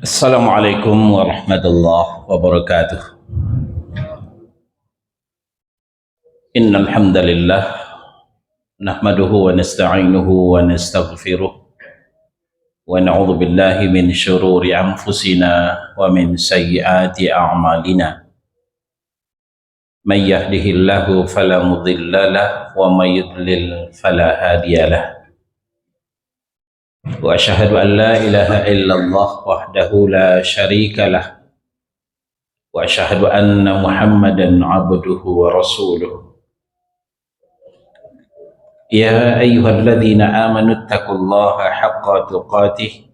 Assalamualaikum warahmatullahi wabarakatuh. Innal hamdalillah nahmaduhu wa nasta'inuhu wa nastaghfiruh wa na'udzu billahi min syururi anfusina wa min sayyiati a'malina. May yahdihillahu fala mudilla lahu wa may yudlil fala hadiya lahu. Wa asyhadu an la ilaha illallah wahdahu la syarika lah wa asyhadu anna Muhammadan abduhu wa rasuluh. Ya ayyuhalladzina amanu taqullaha haqqa tuqatih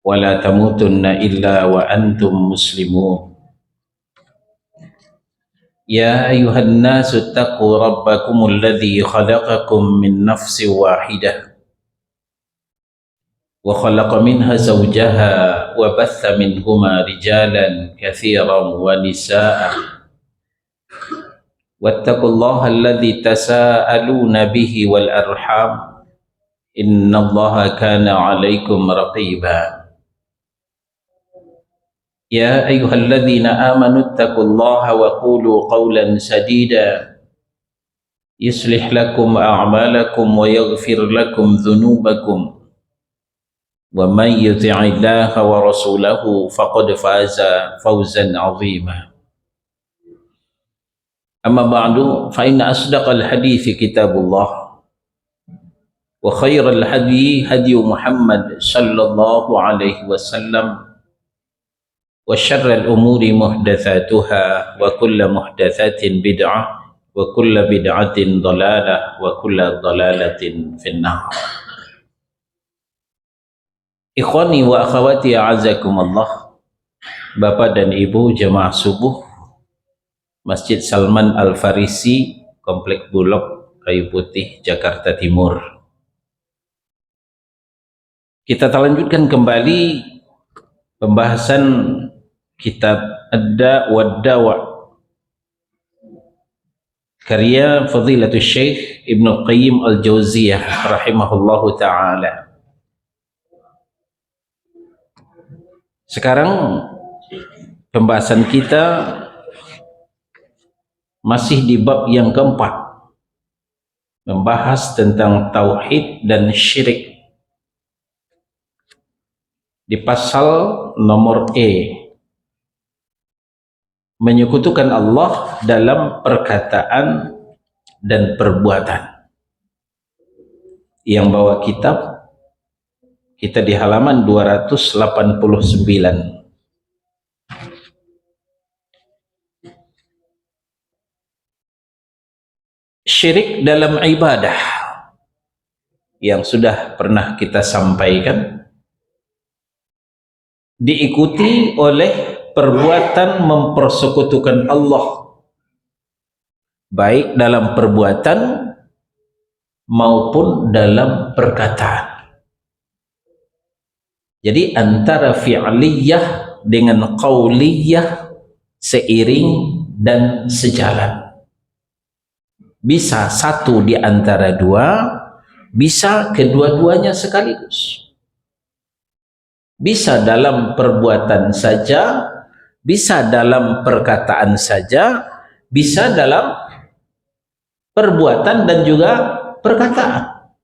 wa la tamutunna illa wa antum muslimun. Ya ayyuhan nasu taqu rabbakumul ladzi khalaqakum min nafsin wahidah wa khalaqa minha zawjaha wa batha minhuma rijalan katsiran wa nisaa. Wattaqullaha alladzi tasaaluna bihi wal arham innallaha kana 'alaikum raqiba. Ya ayyuhalladzina amanu taqullaha wa qulu qawlan sadida yuslih lakum a'malakum wa yaghfir lakum dhunubakum wa man yuti'illaha wa rasulahu faqad faza fawzan 'azima. Amma ba'du, fa inna asdaqal hadithi kitabullah wa khairal hadi hadi Muhammad sallallahu alaihi wasallam wa syarral umuri muhdatsatuha wa kullu muhdatsatin bid'ah wa kullu bid'atin dhalalah wa kullu dhalalatin finnar. Ikhwani wa akhwati a'azakumullah, Bapak dan Ibu jemaah subuh Masjid Salman Al-Farisi, Komplek Bulog, Kayu Putih, Jakarta Timur. Kita lanjutkan kembali pembahasan kitab Ad-Da' wad-Dawa karya Fadilatul Syekh Ibnu Qayyim Al-Jauziyah rahimahullahu ta'ala. Sekarang pembahasan kita masih di bab yang keempat, membahas tentang tauhid dan syirik. Di pasal nomor menyekutukan Allah dalam perkataan dan perbuatan. Yang bawa kitab kita di halaman 289. Syirik dalam ibadah yang sudah pernah kita sampaikan diikuti oleh perbuatan mempersekutukan Allah, baik dalam perbuatan maupun dalam perkataan. Jadi antara fi'liyah dengan qauliyah seiring dan sejalan. Bisa satu di antara dua, bisa kedua-duanya sekaligus. Bisa dalam perbuatan saja, bisa dalam perkataan saja, bisa dalam perbuatan dan juga perkataan.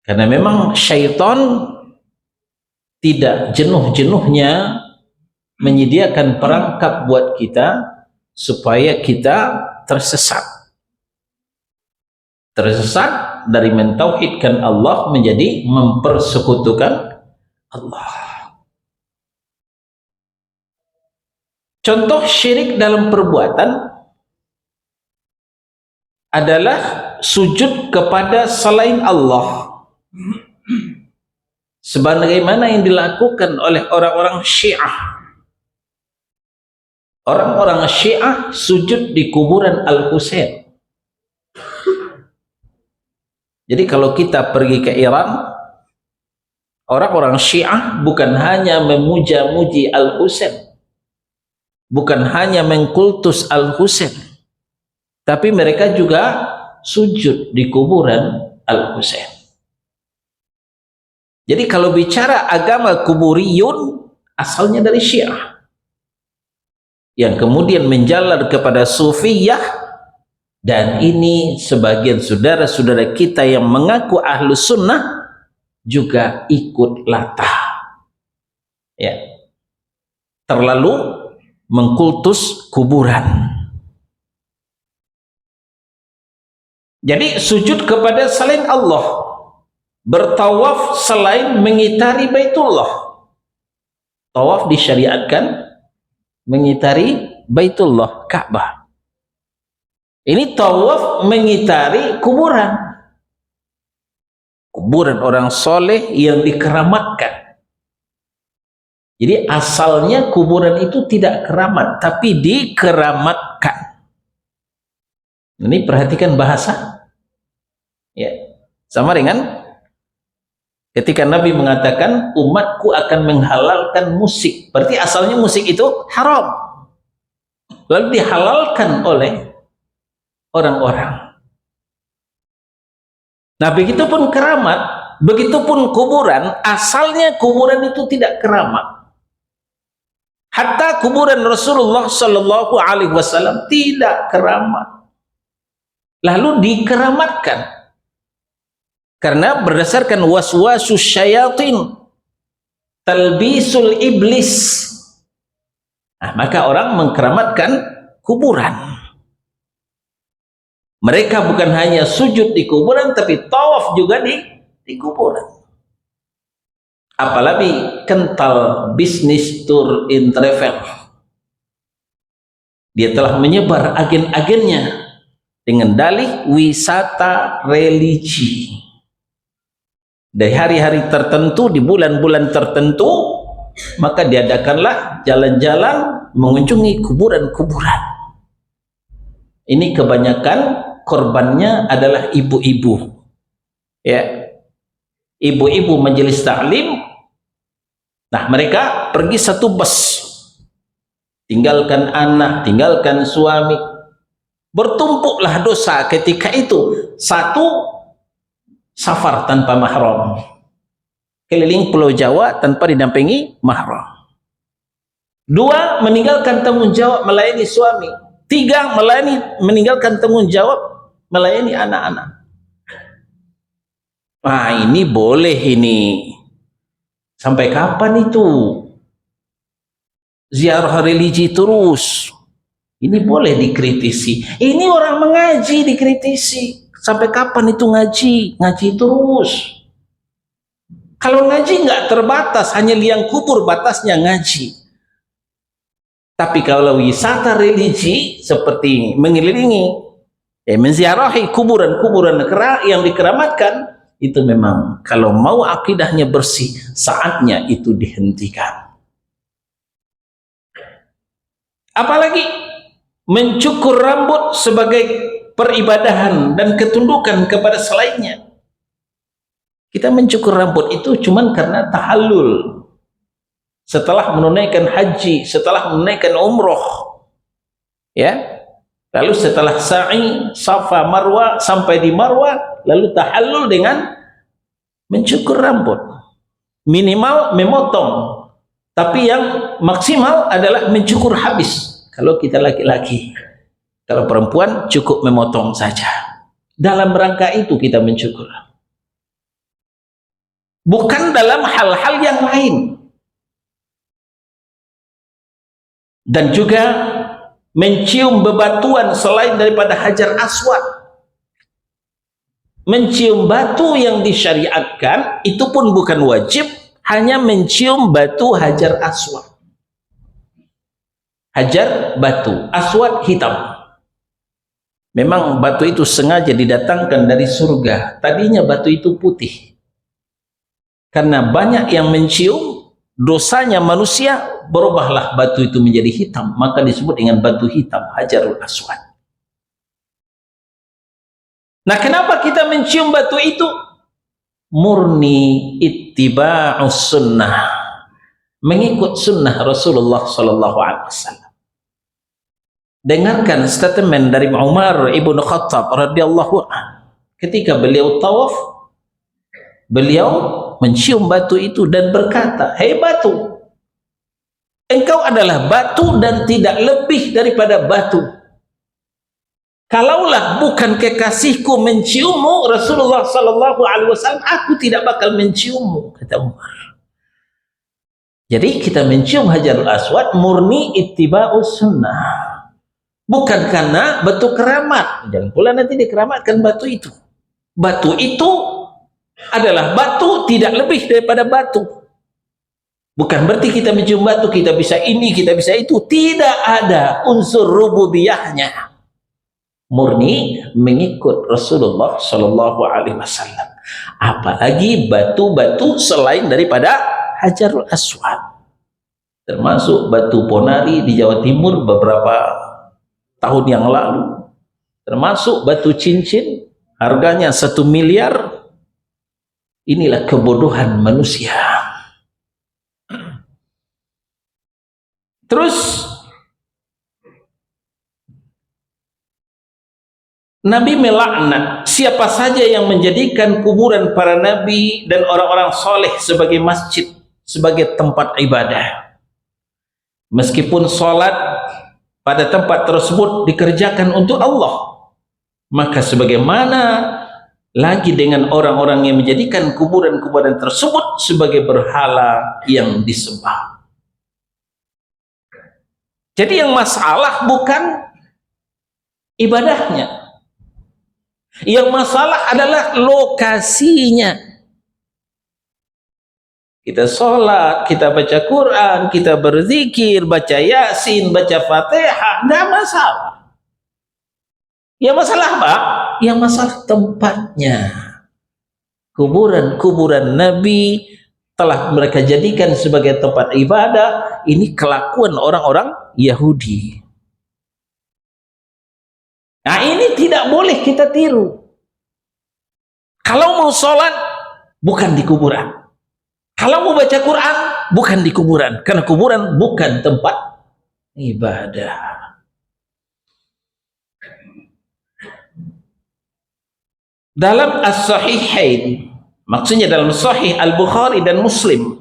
Karena memang syaitan tidak jenuh-jenuhnya menyediakan perangkap buat kita supaya kita tersesat dari mentauhidkan Allah menjadi mempersekutukan Allah. Contoh syirik dalam perbuatan adalah sujud kepada selain Allah, sebagaimana yang dilakukan oleh orang-orang Syiah. Orang-orang Syiah sujud di kuburan Al-Husain. Jadi kalau kita pergi ke Iran, orang-orang Syiah bukan hanya memuja-muji Al-Husain, bukan hanya mengkultus Al-Husain, tapi mereka juga sujud di kuburan Al-Husain. Jadi kalau bicara agama kuburiyun, asalnya dari Syiah, yang kemudian menjalar kepada Sufiyah, dan ini sebagian saudara-saudara kita yang mengaku Ahlus Sunnah juga ikut latah, ya, terlalu mengkultus kuburan. Jadi sujud kepada selain Allah, bertawaf selain mengitari Baitullah. Tawaf disyariatkan mengitari Baitullah, Ka'bah. Ini tawaf mengitari kuburan, kuburan orang soleh yang dikeramatkan. Jadi asalnya kuburan itu tidak keramat, tapi dikeramatkan. Ini perhatikan bahasa, ya, sama dengan ketika Nabi mengatakan umatku akan menghalalkan musik, berarti asalnya musik itu haram, lalu dihalalkan oleh orang-orang. Nah, begitupun keramat, begitupun kuburan, asalnya kuburan itu tidak keramat. Hatta kuburan Rasulullah Sallallahu Alaihi Wasallam tidak keramat, lalu dikeramatkan. Karena berdasarkan waswasus syayatin, talbisul iblis, nah, maka orang mengkeramatkan kuburan. Mereka bukan hanya sujud di kuburan, tapi tawaf juga di kuburan. Apalagi kental bisnis tour in travel, dia telah menyebar agen-agennya dengan dalih wisata religi. Dari hari-hari tertentu, di bulan-bulan tertentu, maka diadakanlah jalan-jalan mengunjungi kuburan-kuburan. Ini kebanyakan korbannya adalah ibu-ibu, ya, ibu-ibu majelis taklim. Nah, mereka pergi satu bus, tinggalkan anak, tinggalkan suami, bertumpuklah dosa ketika itu. Satu, safar tanpa mahram, keliling Pulau Jawa tanpa didampingi mahram. Dua, meninggalkan tanggung jawab melayani suami. Tiga, meninggalkan tanggung jawab melayani anak-anak. Nah, ini boleh ini. Sampai kapan itu? Ziarah religi terus. Ini boleh dikritisi. Ini orang mengaji dikritisi. Sampai kapan itu ngaji? Ngaji terus. Kalau ngaji nggak terbatas, hanya liang kubur batasnya ngaji. Tapi kalau wisata religi seperti mengelilingi, menziarahi kuburan-kuburan yang dikeramatkan, itu memang kalau mau akidahnya bersih, saatnya itu dihentikan. Apalagi mencukur rambut sebagai peribadahan dan ketundukan kepada selainnya. Kita mencukur rambut itu cuman karena tahallul, setelah menunaikan haji, setelah menunaikan umroh, ya, lalu setelah sa'i Safa Marwah, sampai di Marwah, lalu tahallul dengan mencukur rambut, minimal memotong, tapi yang maksimal adalah mencukur habis kalau kita laki-laki. Kalau perempuan cukup memotong saja. Dalam rangka itu kita mencukur, bukan dalam hal-hal yang lain. Dan juga mencium bebatuan selain daripada Hajar Aswad. Mencium batu yang disyariatkan itu pun bukan wajib, hanya mencium batu Hajar Aswad. Hajar batu, Aswad hitam. Memang batu itu sengaja didatangkan dari surga. Tadinya batu itu putih. Karena banyak yang mencium, dosanya manusia, berubahlah batu itu menjadi hitam, maka disebut dengan batu hitam, Hajarul Aswad. Nah, kenapa kita mencium batu itu? Murni ittiba'us sunnah, mengikut sunnah Rasulullah Sallallahu Alaihi Wasallam. Dengarkan statement dari Umar ibnu Khattab radhiyallahu anhu. Ketika beliau tawaf, beliau mencium batu itu dan berkata, "Hei batu, engkau adalah batu dan tidak lebih daripada batu. Kalaulah bukan kekasihku menciummu, Rasulullah sallallahu alaihi wasallam, aku tidak bakal menciummu," kata Umar. Jadi kita mencium Hajarul Aswad murni ittiba'us sunnah. Bukan karena batu keramat. Jangan pula nanti dikeramatkan batu itu. Batu itu adalah batu, tidak lebih daripada batu. Bukan berarti kita mencium batu, kita bisa ini, kita bisa itu. Tidak ada unsur rububiyahnya. Murni mengikut Rasulullah Shallallahu Alaihi Wasallam. Apalagi batu-batu selain daripada Hajarul Aswad. Termasuk batu Ponari di Jawa Timur beberapa tahun yang lalu, termasuk batu cincin harganya 1 miliar. Inilah kebodohan manusia. Terus Nabi melaknat siapa saja yang menjadikan kuburan para nabi dan orang-orang soleh sebagai masjid, sebagai tempat ibadah. Meskipun sholat pada tempat tersebut dikerjakan untuk Allah, maka sebagaimana lagi dengan orang-orang yang menjadikan kuburan-kuburan tersebut sebagai berhala yang disembah. Jadi yang masalah bukan ibadahnya, yang masalah adalah lokasinya. Kita sholat, kita baca Quran, kita berzikir, baca Yasin, baca Fatihah, nggak masalah. Yang masalah apa? Yang masalah tempatnya. Kuburan-kuburan Nabi telah mereka jadikan sebagai tempat ibadah. Ini kelakuan orang-orang Yahudi. Nah, ini tidak boleh kita tiru. Kalau mau sholat, bukan di kuburan. Kalau mau baca Quran, bukan di kuburan. Karena kuburan bukan tempat ibadah. Dalam As-Sahihain, maksudnya dalam Sahih Al-Bukhari dan Muslim,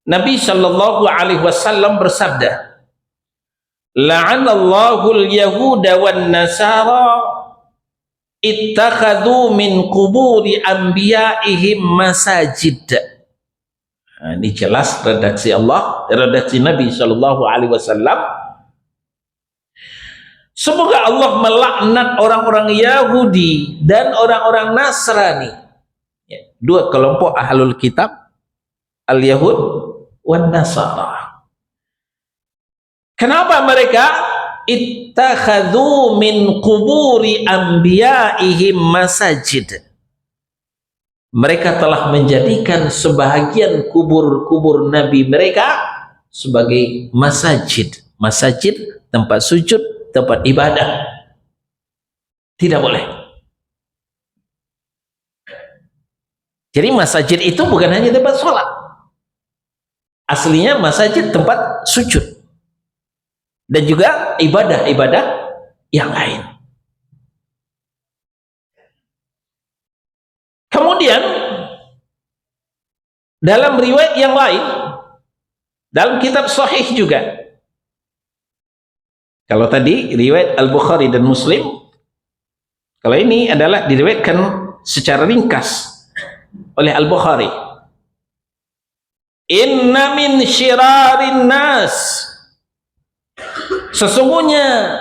Nabi Shallallahu Alaihi Wasallam bersabda, "La'anallahu al-Yahuda wan Nasara ittakhadhu min quburi anbiya'ihim masajid." Nah, ini jelas redaksi Allah, redaksi Nabi Shallallahu Alaihi Wasallam. Semoga Allah melaknat orang-orang Yahudi dan orang-orang Nasrani. Dua kelompok ahlul kitab, al-Yahud wan Nasara. Kenapa mereka ittakhadhu min quburi anbiya'ihim masajid? Mereka telah menjadikan sebahagian kubur-kubur nabi mereka sebagai masajid. Masajid, tempat sujud, tempat ibadah. Tidak boleh. Jadi masajid itu bukan hanya tempat sholat. Aslinya masajid tempat sujud. Dan juga ibadah-ibadah yang lain. Kemudian dalam riwayat yang lain, dalam kitab Sahih juga, kalau tadi riwayat Al-Bukhari dan Muslim, kalau ini adalah diriwayatkan secara ringkas oleh Al-Bukhari. Inna min syirarin nas, sesungguhnya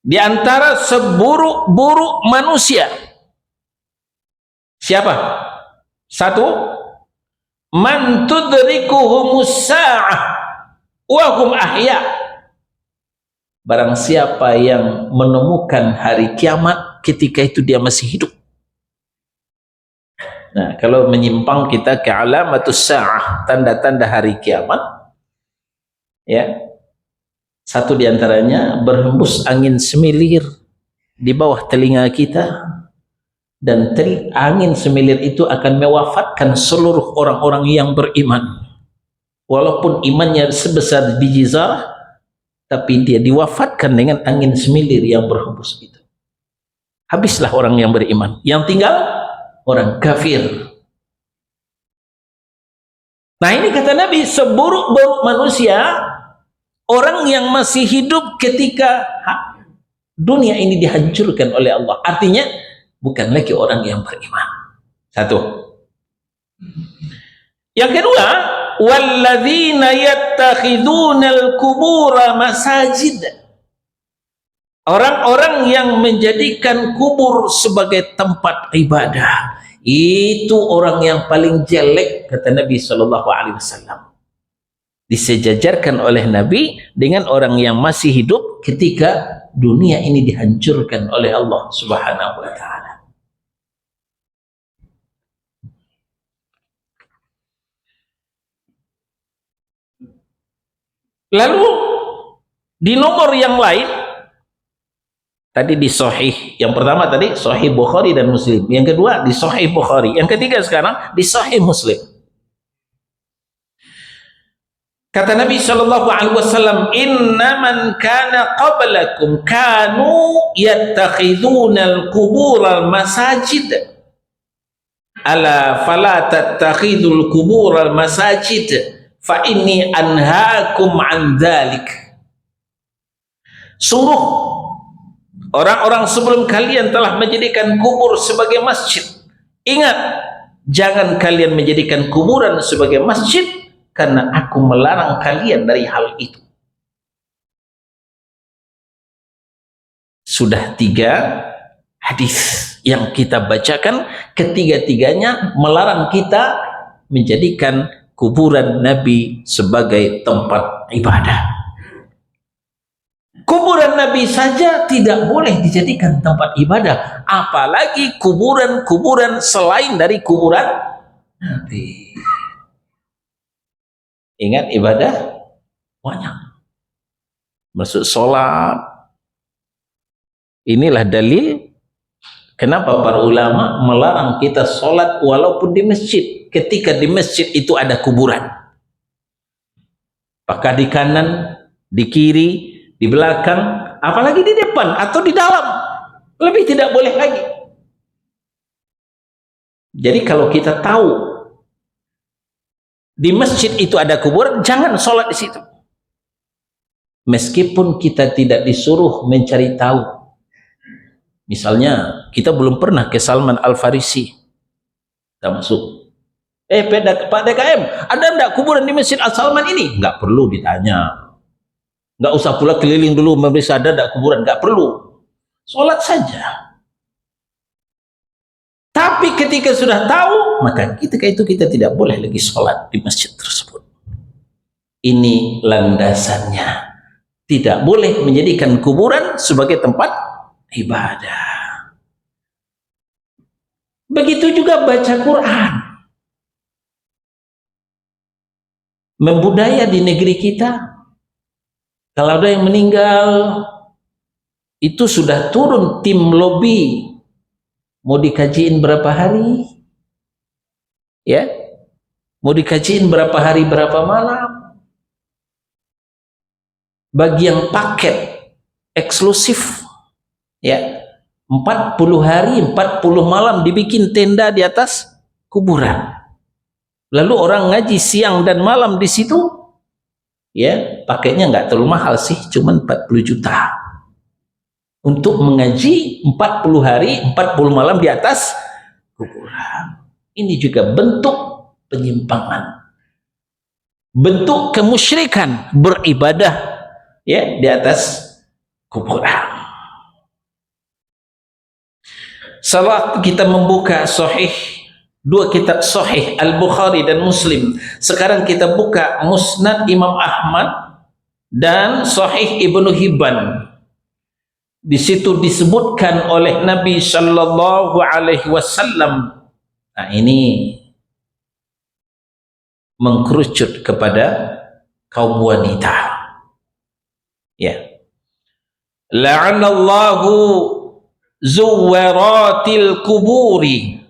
di antara seburuk-buruk manusia. Siapa? Satu, man tudrikuhumus sa'ah wa hum ahya. Barang siapa yang menemukan hari kiamat ketika itu dia masih hidup. Nah, kalau menyimpang kita ke alamatus sa'ah, tanda-tanda hari kiamat, ya, satu diantaranya berhembus angin semilir di bawah telinga kita. Dan angin semilir itu akan mewafatkan seluruh orang-orang yang beriman. Walaupun imannya sebesar biji zarah, tapi dia diwafatkan dengan angin semilir yang berhembus itu. Habislah orang yang beriman, yang tinggal orang kafir. Nah, ini kata Nabi, seburuk-buruk manusia orang yang masih hidup ketika dunia ini dihancurkan oleh Allah. Artinya bukan lagi orang yang beriman. Satu. Yang kedua, walladzina yattakhidunal qubura masajid. Orang-orang yang menjadikan kubur sebagai tempat ibadah, itu orang yang paling jelek, kata Nabi sallallahu alaihi wasallam. Disejajarkan oleh Nabi dengan orang yang masih hidup ketika dunia ini dihancurkan oleh Allah Subhanahu wa taala. Lalu di nomor yang lain, tadi di Sahih, yang pertama tadi Sahih Bukhari dan Muslim, yang kedua di Sahih Bukhari, yang ketiga sekarang di Sahih Muslim. Kata Nabi sallallahu alaihi wasallam, "Innaman kana qablakum kanu yattakhidunal qubural masajid. Ala fala tattakhidul qubural masajid, fa inni anhaakum an dzalik." Sungguh orang-orang sebelum kalian telah menjadikan kubur sebagai masjid. Ingat, jangan kalian menjadikan kuburan sebagai masjid, karena aku melarang kalian dari hal itu. Sudah 3 hadis yang kita bacakan, ketiga-tiganya melarang kita menjadikan kuburan Nabi sebagai tempat ibadah. Kuburan Nabi saja tidak boleh dijadikan tempat ibadah, apalagi kuburan-kuburan selain dari kuburan Nabi. Ingat, ibadah banyak, masuk sholat. Inilah dalil kenapa para ulama melarang kita sholat walaupun di masjid, ketika di masjid itu ada kuburan. Apakah di kanan, di kiri, di belakang, apalagi di depan atau di dalam, lebih tidak boleh lagi. Jadi kalau kita tahu di masjid itu ada kuburan, jangan sholat di situ. Meskipun kita tidak disuruh mencari tahu. Misalnya, kita belum pernah ke Salman Al-Farisi. Kita masuk. Pak DKM, ada enggak kuburan di Masjid Al-Salman ini? Enggak perlu ditanya. Enggak usah pula keliling dulu memeriksa ada enggak kuburan. Enggak perlu. Sholat saja. Tapi ketika sudah tahu, maka ketika itu kita tidak boleh lagi sholat di masjid tersebut. Ini landasannya. Tidak boleh menjadikan kuburan sebagai tempat ibadah. Begitu juga baca Quran. Membudaya di negeri kita, kalau ada yang meninggal, itu sudah turun tim lobby. Mau dikajiin berapa hari? Ya. Mau dikajiin berapa hari, berapa malam? Bagi yang paket eksklusif, ya, 40 hari, 40 malam dibikin tenda di atas kuburan. Lalu orang ngaji siang dan malam di situ, ya, paketnya nggak terlalu mahal sih, cuman 40 juta. Untuk mengaji 40 hari, 40 malam di atas kuburan. Ini juga bentuk penyimpangan, bentuk kemusyrikan, beribadah, ya, di atas kuburan. Salat kita membuka Sahih, 2 kitab Sahih, Al-Bukhari dan Muslim. Sekarang kita buka Musnad Imam Ahmad dan Sahih Ibnu Hibban. Di situ disebutkan oleh Nabi sallallahu alaihi wasallam. Nah, ini mengkerucut kepada kaum wanita. Ya. La'anallahu zuwaratil kuburi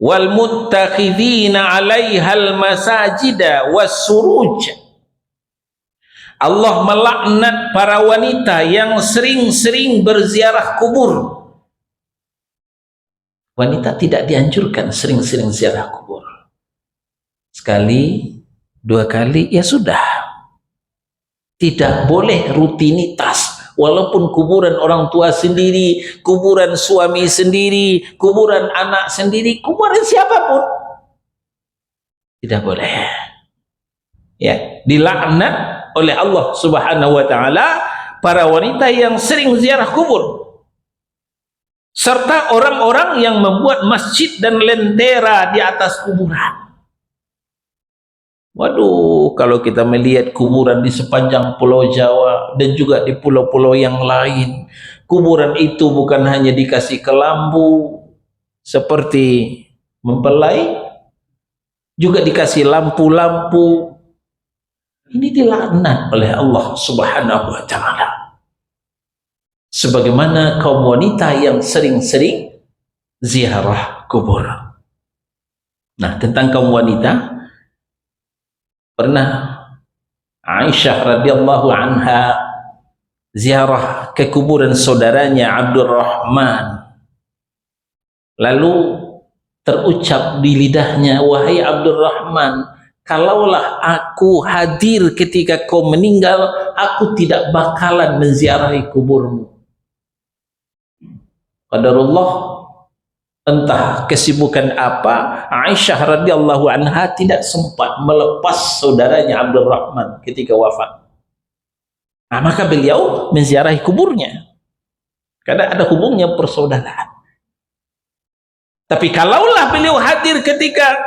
wal muttakhidina 'alaiha al masajida was suruj. Allah melaknat para wanita yang sering-sering berziarah kubur. Wanita tidak dianjurkan sering-sering ziarah kubur. Sekali, dua kali, ya sudah. Tidak boleh rutinitas. Walaupun kuburan orang tua sendiri, kuburan suami sendiri, kuburan anak sendiri, kuburan siapapun, tidak boleh. Ya, dilaknat oleh Allah Subhanahu wa taala para wanita yang sering ziarah kubur, serta orang-orang yang membuat masjid dan lentera di atas kuburan. Waduh, kalau kita melihat kuburan di sepanjang Pulau Jawa dan juga di pulau-pulau yang lain, kuburan itu bukan hanya dikasih kelambu seperti mempelai, juga dikasih lampu-lampu. Ini dilaknat oleh Allah Subhanahu wa taala. Sebagaimana kaum wanita yang sering-sering ziarah kubur. Nah, tentang kaum wanita, pernah Aisyah radhiyallahu anha ziarah ke kuburan saudaranya Abdurrahman. Lalu terucap di lidahnya, wahai Abdurrahman, kalaulah aku hadir ketika kau meninggal, aku tidak bakalan menziarahi kuburmu. Qadarullah, entah kesibukan apa, Aisyah radhiyallahu anha tidak sempat melepas saudaranya Abdurrahman ketika wafat. Nah, maka beliau menziarahi kuburnya karena ada hubungnya persaudaraan. Tapi kalaulah beliau hadir ketika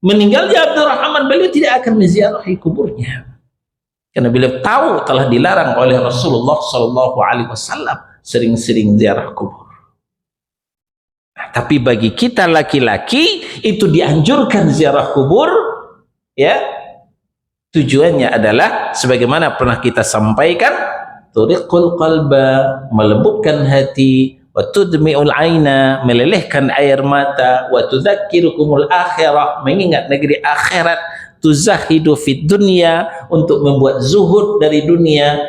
meninggalnya Abdurrahman, beliau tidak akan menziarahi kuburnya karena beliau tahu telah dilarang oleh Rasulullah SAW sering-sering ziarah kubur. Nah, tapi bagi kita laki-laki itu dianjurkan ziarah kubur, ya. Tujuannya adalah sebagaimana pernah kita sampaikan, turiqul qalba, melembutkan hati, wa tudmi'ul aina, melelehkan air mata, wa tudzakkirukumul akhirah, mengingat negeri akhirat, tuzahidu fid dunya, untuk membuat zuhud dari dunia,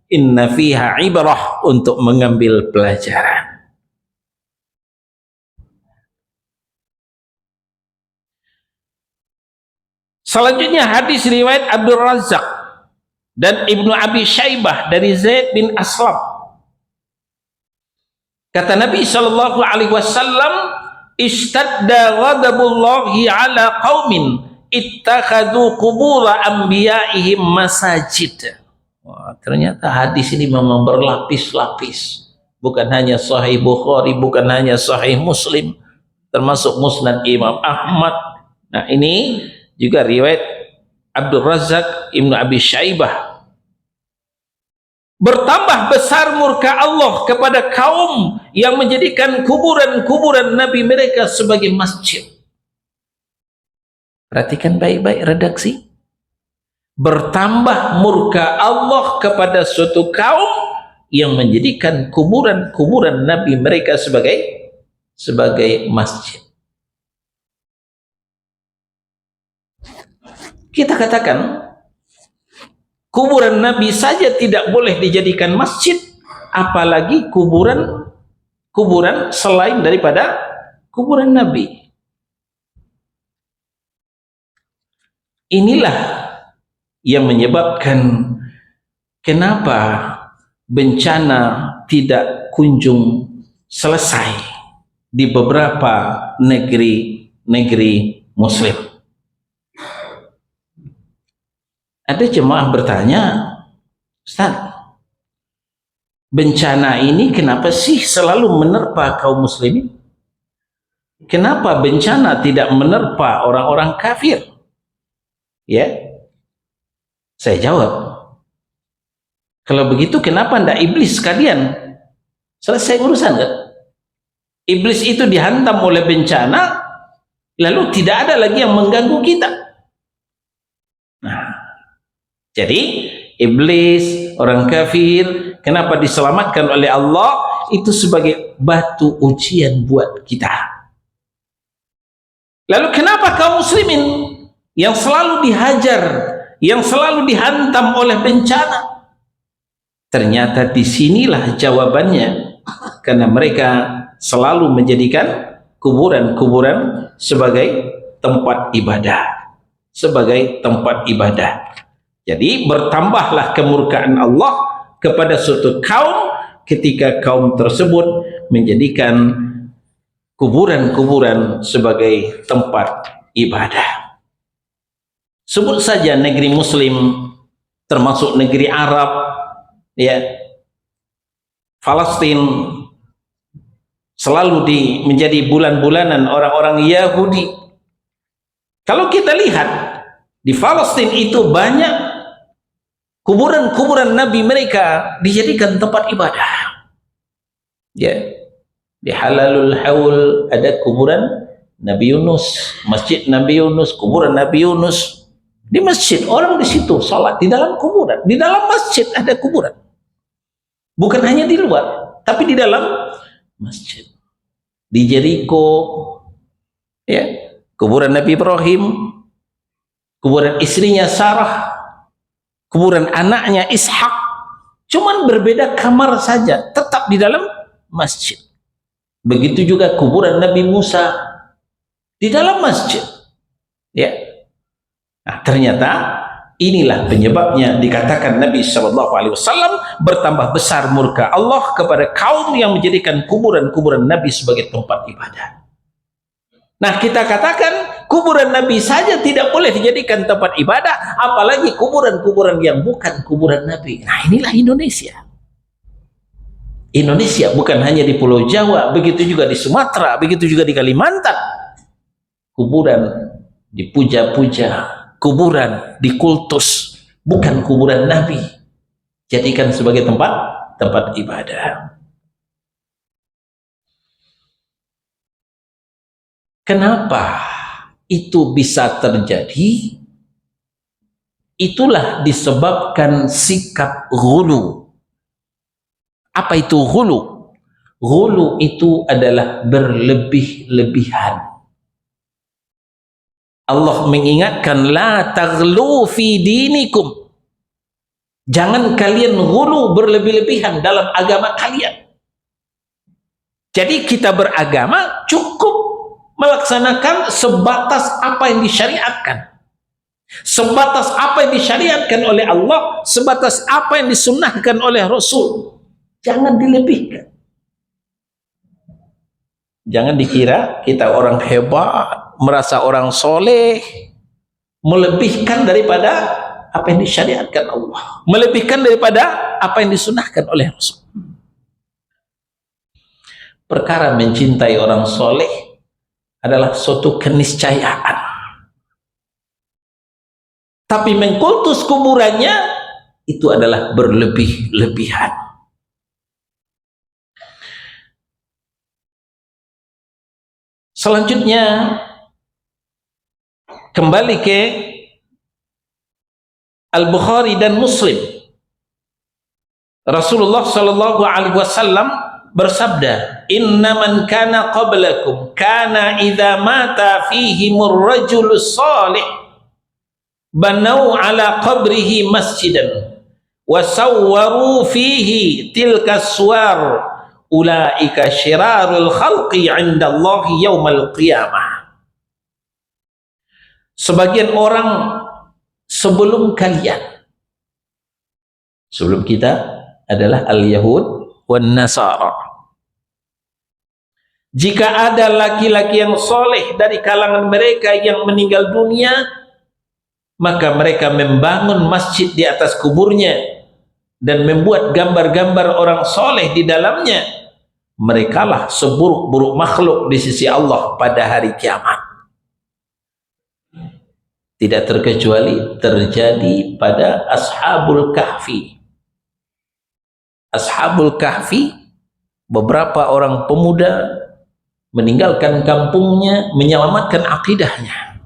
inna fiha ibrah, untuk mengambil pelajaran. Selanjutnya hadis riwayat Abdul Razak dan Ibnu Abi Syaibah dari Zaid bin Aslam. Kata Nabi sallallahu alaihi wasallam, "Istadda ghadabullahi ala qaumin ittakhadhu qubur anbiya'ihim masajid." Wah, ternyata hadis ini memang berlapis-lapis. Bukan hanya Sahih Bukhari, bukan hanya Sahih Muslim, termasuk Musnad Imam Ahmad. Nah, ini juga riwayat Abdul Razak, Ibnu Abi Syaibah. Bertambah besar murka Allah kepada kaum yang menjadikan kuburan-kuburan Nabi mereka sebagai masjid. Perhatikan baik-baik redaksi. Bertambah murka Allah kepada suatu kaum yang menjadikan kuburan-kuburan Nabi mereka sebagai masjid. Kita katakan kuburan Nabi saja tidak boleh dijadikan masjid, apalagi kuburan selain daripada kuburan Nabi. Inilah yang menyebabkan kenapa bencana tidak kunjung selesai di beberapa negeri Muslim. Ada jemaah bertanya, Ustaz, bencana ini kenapa sih selalu menerpa kaum muslimin? Kenapa bencana tidak menerpa orang-orang kafir? Ya, saya jawab, kalau begitu kenapa ndak iblis sekalian selesai urusan, kan? Iblis itu dihantam oleh bencana, lalu tidak ada lagi yang mengganggu kita. Nah, jadi iblis, orang kafir, kenapa diselamatkan oleh Allah? Itu sebagai batu ujian buat kita. Lalu kenapa kaum muslimin yang selalu dihajar, yang selalu dihantam oleh bencana. Ternyata disinilah jawabannya, karena mereka selalu menjadikan kuburan-kuburan sebagai tempat ibadah, sebagai tempat ibadah. Jadi bertambahlah kemurkaan Allah kepada suatu kaum ketika kaum tersebut menjadikan kuburan-kuburan sebagai tempat ibadah. Sebut saja negeri Muslim, termasuk negeri Arab, ya, Palestina selalu menjadi bulan-bulanan orang-orang Yahudi. Kalau kita lihat di Palestina itu banyak kuburan-kuburan Nabi mereka dijadikan tempat ibadah. Ya, di Halalul Haul ada kuburan Nabi Yunus, Masjid Nabi Yunus, kuburan Nabi Yunus. Di masjid orang di situ salat di dalam kuburan, di dalam masjid ada kuburan. Bukan hanya di luar, tapi di dalam masjid. Di Jericho, ya, kuburan Nabi Ibrahim, kuburan istrinya Sarah, kuburan anaknya Ishak, cuman berbeda kamar saja, tetap di dalam masjid. Begitu juga kuburan Nabi Musa di dalam masjid. Ya. Nah, ternyata inilah penyebabnya dikatakan Nabi SAW bertambah besar murka Allah kepada kaum yang menjadikan kuburan-kuburan Nabi sebagai tempat ibadah. Nah, kita katakan kuburan Nabi saja tidak boleh dijadikan tempat ibadah, apalagi kuburan-kuburan yang bukan kuburan Nabi. Nah, inilah Indonesia. Indonesia bukan hanya di Pulau Jawa, begitu juga di Sumatera, begitu juga di Kalimantan. Kuburan dipuja-puja, kuburan dikultus, bukan kuburan Nabi. Jadikan sebagai tempat ibadah. Kenapa itu bisa terjadi? Itulah disebabkan sikap ghulu. Apa itu ghulu? Ghulu itu adalah berlebih-lebihan. Allah mengingatkan, la taghlu fi dinikum. Jangan kalian ghulu, berlebih-lebihan dalam agama kalian. Jadi kita beragama cukup melaksanakan sebatas apa yang disyariatkan. Sebatas apa yang disyariatkan oleh Allah, sebatas apa yang disunnahkan oleh Rasul. Jangan dilebihkan. Jangan dikira kita orang hebat, merasa orang soleh, melebihkan daripada apa yang disyariatkan Allah, melebihkan daripada apa yang disunnahkan oleh Rasul. Perkara mencintai orang soleh adalah suatu keniscayaan, tapi mengkultus kuburannya itu adalah berlebih-lebihan. Selanjutnya kembali ke Al-Bukhari dan Muslim. Rasulullah sallallahu alaihi wasallam bersabda, "Inna man kana qablakum kana idza mata fihimur rajulus salih banau ala qabrihi masjidan wa sawwaru fihi tilka suwar ulaika syirarul khalqi 'indallahi yaumal qiyamah." Sebagian orang sebelum kalian, sebelum kita adalah al-Yahud wan Nasara. Jika ada laki-laki yang soleh dari kalangan mereka yang meninggal dunia, maka mereka membangun masjid di atas kuburnya dan membuat gambar-gambar orang soleh di dalamnya. Merekalah seburuk-buruk makhluk di sisi Allah pada hari kiamat. Tidak terkecuali terjadi pada Ashabul Kahfi. Ashabul Kahfi, beberapa orang pemuda meninggalkan kampungnya, menyelamatkan akidahnya.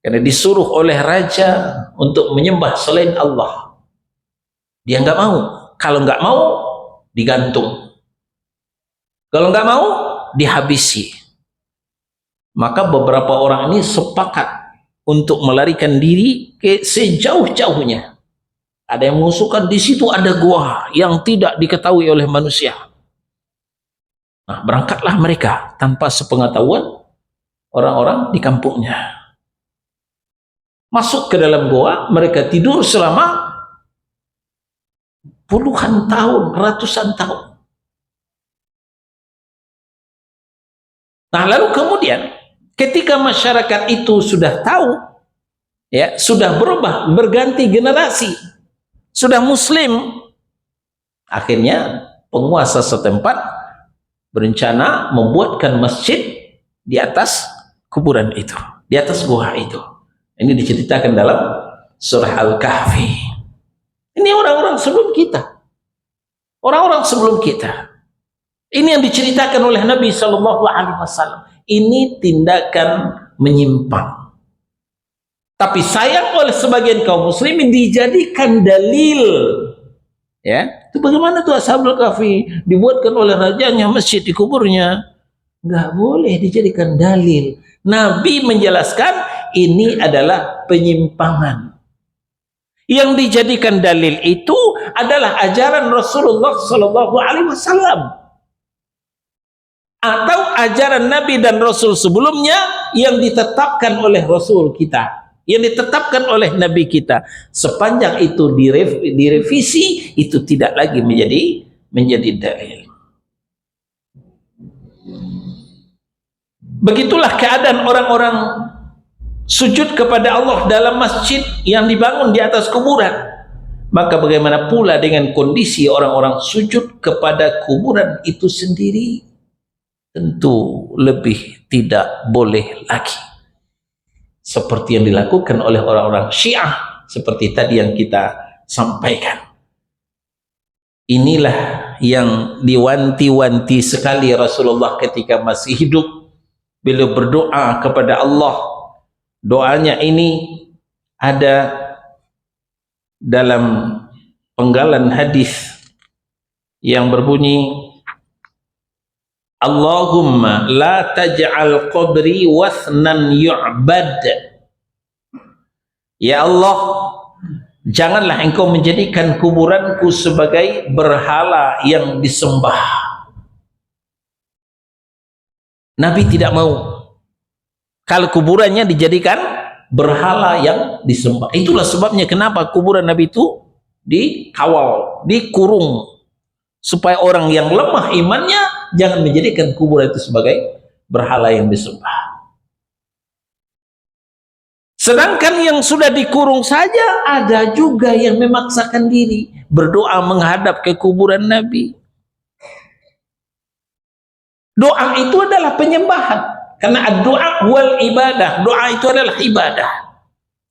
Karena disuruh oleh raja untuk menyembah selain Allah. Dia nggak mau. Kalau nggak mau, digantung. Kalau nggak mau, dihabisi. Maka beberapa orang ini sepakat untuk melarikan diri ke sejauh-jauhnya. Ada yang mengusulkan di situ ada gua yang tidak diketahui oleh manusia. Nah, berangkatlah mereka tanpa sepengetahuan orang-orang di kampungnya. Masuk ke dalam gua, mereka tidur selama puluhan tahun, ratusan tahun. Nah, lalu kemudian ketika masyarakat itu sudah tahu, ya, sudah berubah, berganti generasi, sudah muslim, akhirnya penguasa setempat berencana membuatkan masjid di atas kuburan itu, di atas gua itu. Ini diceritakan dalam surah Al-Kahfi. Ini orang-orang sebelum kita, orang-orang sebelum kita. Ini yang diceritakan oleh Nabi SAW. Ini tindakan menyimpang. Tapi sayang oleh sebagian kaum muslimin dijadikan dalil. Ya, itu bagaimana tuh Ashabul Kahfi dibuatkan oleh rajanya masjid di kuburnya? Nggak boleh dijadikan dalil. Nabi menjelaskan ini adalah penyimpangan. Yang dijadikan dalil itu adalah ajaran Rasulullah SAW atau ajaran Nabi dan Rasul sebelumnya yang ditetapkan oleh Rasul kita, yang ditetapkan oleh Nabi kita. Sepanjang itu direvisi, itu tidak lagi menjadi dalil. Begitulah keadaan orang-orang sujud kepada Allah dalam masjid yang dibangun di atas kuburan. Maka bagaimana pula dengan kondisi orang-orang sujud kepada kuburan itu sendiri? Tentu lebih tidak boleh lagi. Seperti yang dilakukan oleh orang-orang Syiah, seperti tadi yang kita sampaikan. Inilah yang diwanti-wanti sekali Rasulullah ketika masih hidup. Beliau berdoa kepada Allah. Doanya ini ada dalam penggalan hadis yang berbunyi, Allahumma la taj'al qabri wathnan yu'bad. Ya Allah, janganlah engkau menjadikan kuburanku sebagai berhala yang disembah. Nabi tidak mau kalau kuburannya dijadikan berhala yang disembah. Itulah sebabnya kenapa kuburan Nabi itu dikawal, dikurung, supaya orang yang lemah imannya jangan menjadikan kuburan itu sebagai berhala yang disembah. Sedangkan yang sudah dikurung saja ada juga yang memaksakan diri berdoa menghadap ke kuburan Nabi. Doa itu adalah penyembahan. Karena doa wal ibadah, doa itu adalah ibadah.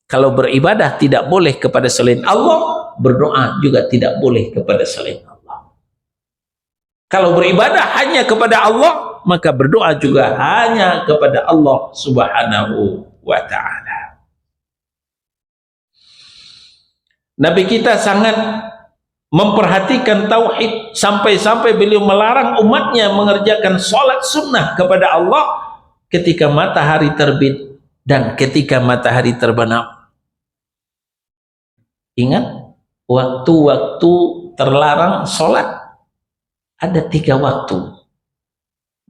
Kalau beribadah tidak boleh kepada selain Allah, berdoa juga tidak boleh kepada selain Allah. Kalau beribadah hanya kepada Allah, maka berdoa juga hanya kepada Allah Subhanahu wa ta'ala. Nabi kita sangat memperhatikan tauhid sampai-sampai beliau melarang umatnya mengerjakan sholat sunnah kepada Allah ketika matahari terbit dan ketika matahari terbenam. Ingat, waktu-waktu terlarang sholat ada 3 waktu.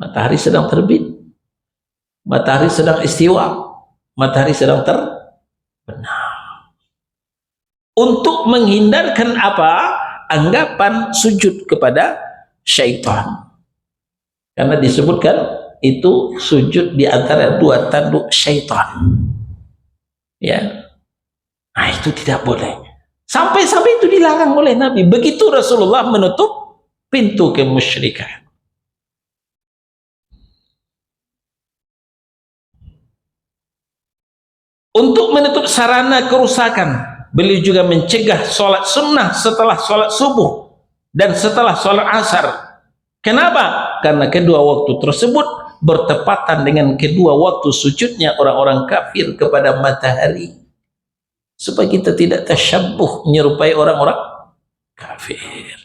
Matahari sedang terbit, matahari sedang istiwa, matahari sedang terbenam. Untuk menghindarkan apa? Anggapan sujud kepada syaitan. Karena disebutkan itu sujud di antara 2 tanduk syaitan. Ya. Nah, itu tidak boleh. Sampai-sampai itu dilarang oleh Nabi. Begitu Rasulullah menutup pintu kemusyrikan. Untuk menutup sarana kerusakan, beliau juga mencegah sholat sunnah setelah sholat subuh dan setelah sholat asar. Kenapa? Karena kedua waktu tersebut bertepatan dengan kedua waktu sujudnya orang-orang kafir kepada matahari. Supaya kita tidak tasyabbuh menyerupai orang-orang kafir.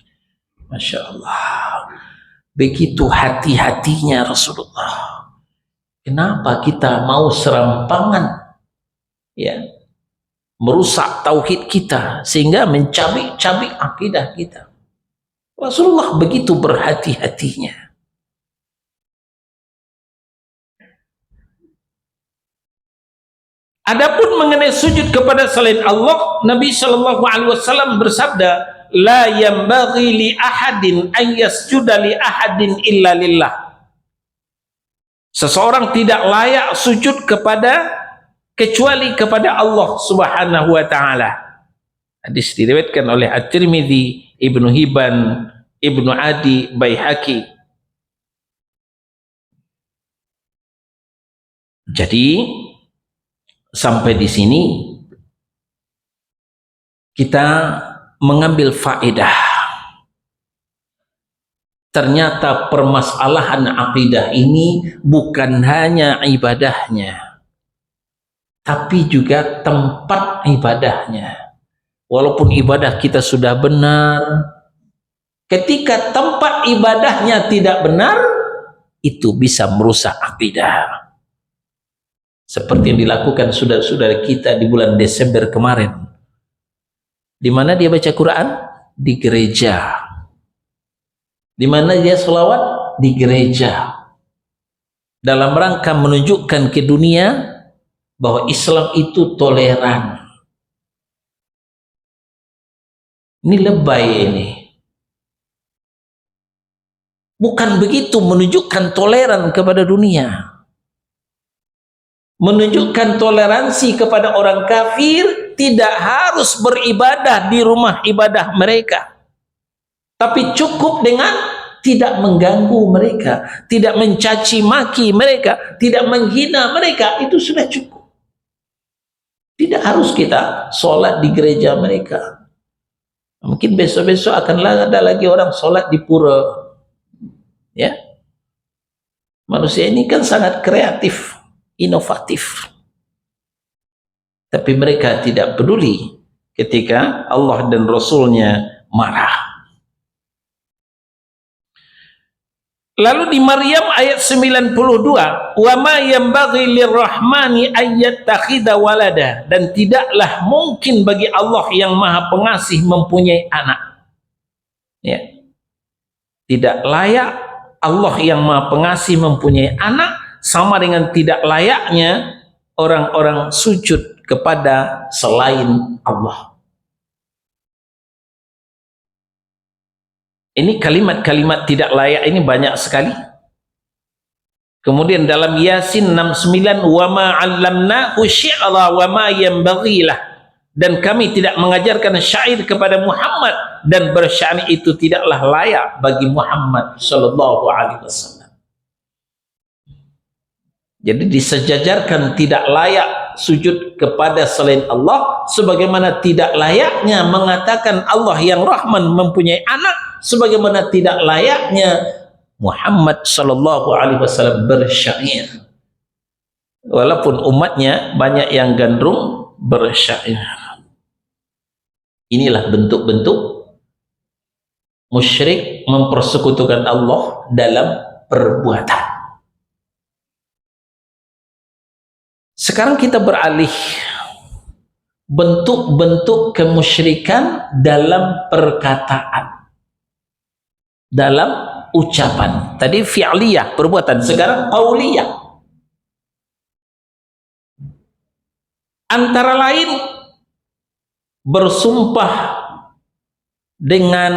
Masya Allah. Begitu hati-hatinya Rasulullah. Kenapa kita mau serampangan? ya, merusak tauhid kita sehingga mencabik-cabik akidah kita. Rasulullah begitu berhati-hatinya. Adapun mengenai sujud kepada selain Allah, Nabi Shallallahu Alaihi Wasallam bersabda, la yambaghi li ahadin an yasjuda li ahadin illa lillah. Seseorang tidak layak sujud kecuali kepada Allah Subhanahu wa taala. Hadis diriwayatkan oleh At-Tirmidzi, Ibnu Hibban, Ibnu Adi, Baihaqi. Jadi sampai di sini kita mengambil faedah. Ternyata permasalahan akidah ini bukan hanya ibadahnya, tapi juga tempat ibadahnya. Walaupun ibadah kita sudah benar, ketika tempat ibadahnya tidak benar, itu bisa merusak akidah. Seperti yang dilakukan saudara-saudara kita di bulan Desember kemarin. Di mana dia baca Quran? Di gereja. Di mana dia sholawat? Di gereja. Dalam rangka menunjukkan ke dunia bahwa Islam itu toleran. Ini lebay ini. Bukan begitu menunjukkan toleran kepada dunia. Menunjukkan toleransi kepada orang kafir, tidak harus beribadah di rumah ibadah mereka, tapi cukup dengan tidak mengganggu mereka, tidak mencaci maki mereka, tidak menghina mereka, itu sudah cukup. Tidak harus kita sholat di gereja mereka. Mungkin besok-besok akan ada lagi orang sholat di pura, ya. Manusia ini kan sangat kreatif, inovatif, tapi mereka tidak peduli ketika Allah dan Rasulnya marah. Lalu di Maryam ayat 92, wa ma yanbaghi lirrahmani ayyattakhidha walada, dan tidaklah mungkin bagi Allah yang Maha Pengasih mempunyai anak. Ya. Tidak layak Allah yang Maha Pengasih mempunyai anak, sama dengan tidak layaknya orang-orang sujud kepada selain Allah. Ini kalimat-kalimat tidak layak ini banyak sekali. Kemudian dalam Yasin 69, wa ma 'allamnahu syi'ra wa ma yanbaghi lah, dan kami tidak mengajarkan syair kepada Muhammad, dan bersyair itu tidaklah layak bagi Muhammad sallallahu alaihi wasallam. Jadi disejajarkan tidak layak sujud kepada selain Allah, sebagaimana tidak layaknya mengatakan Allah yang Rahman mempunyai anak, sebagaimana tidak layaknya Muhammad sallallahu alaihi wasallam bersyair. Walaupun umatnya banyak yang gandrung bersyair. Inilah bentuk-bentuk musyrik mempersekutukan Allah dalam perbuatan. Sekarang kita beralih bentuk-bentuk kemusyrikan dalam perkataan, dalam ucapan. Tadi fi'liyah, perbuatan, sekarang qauliyah. Antara lain bersumpah dengan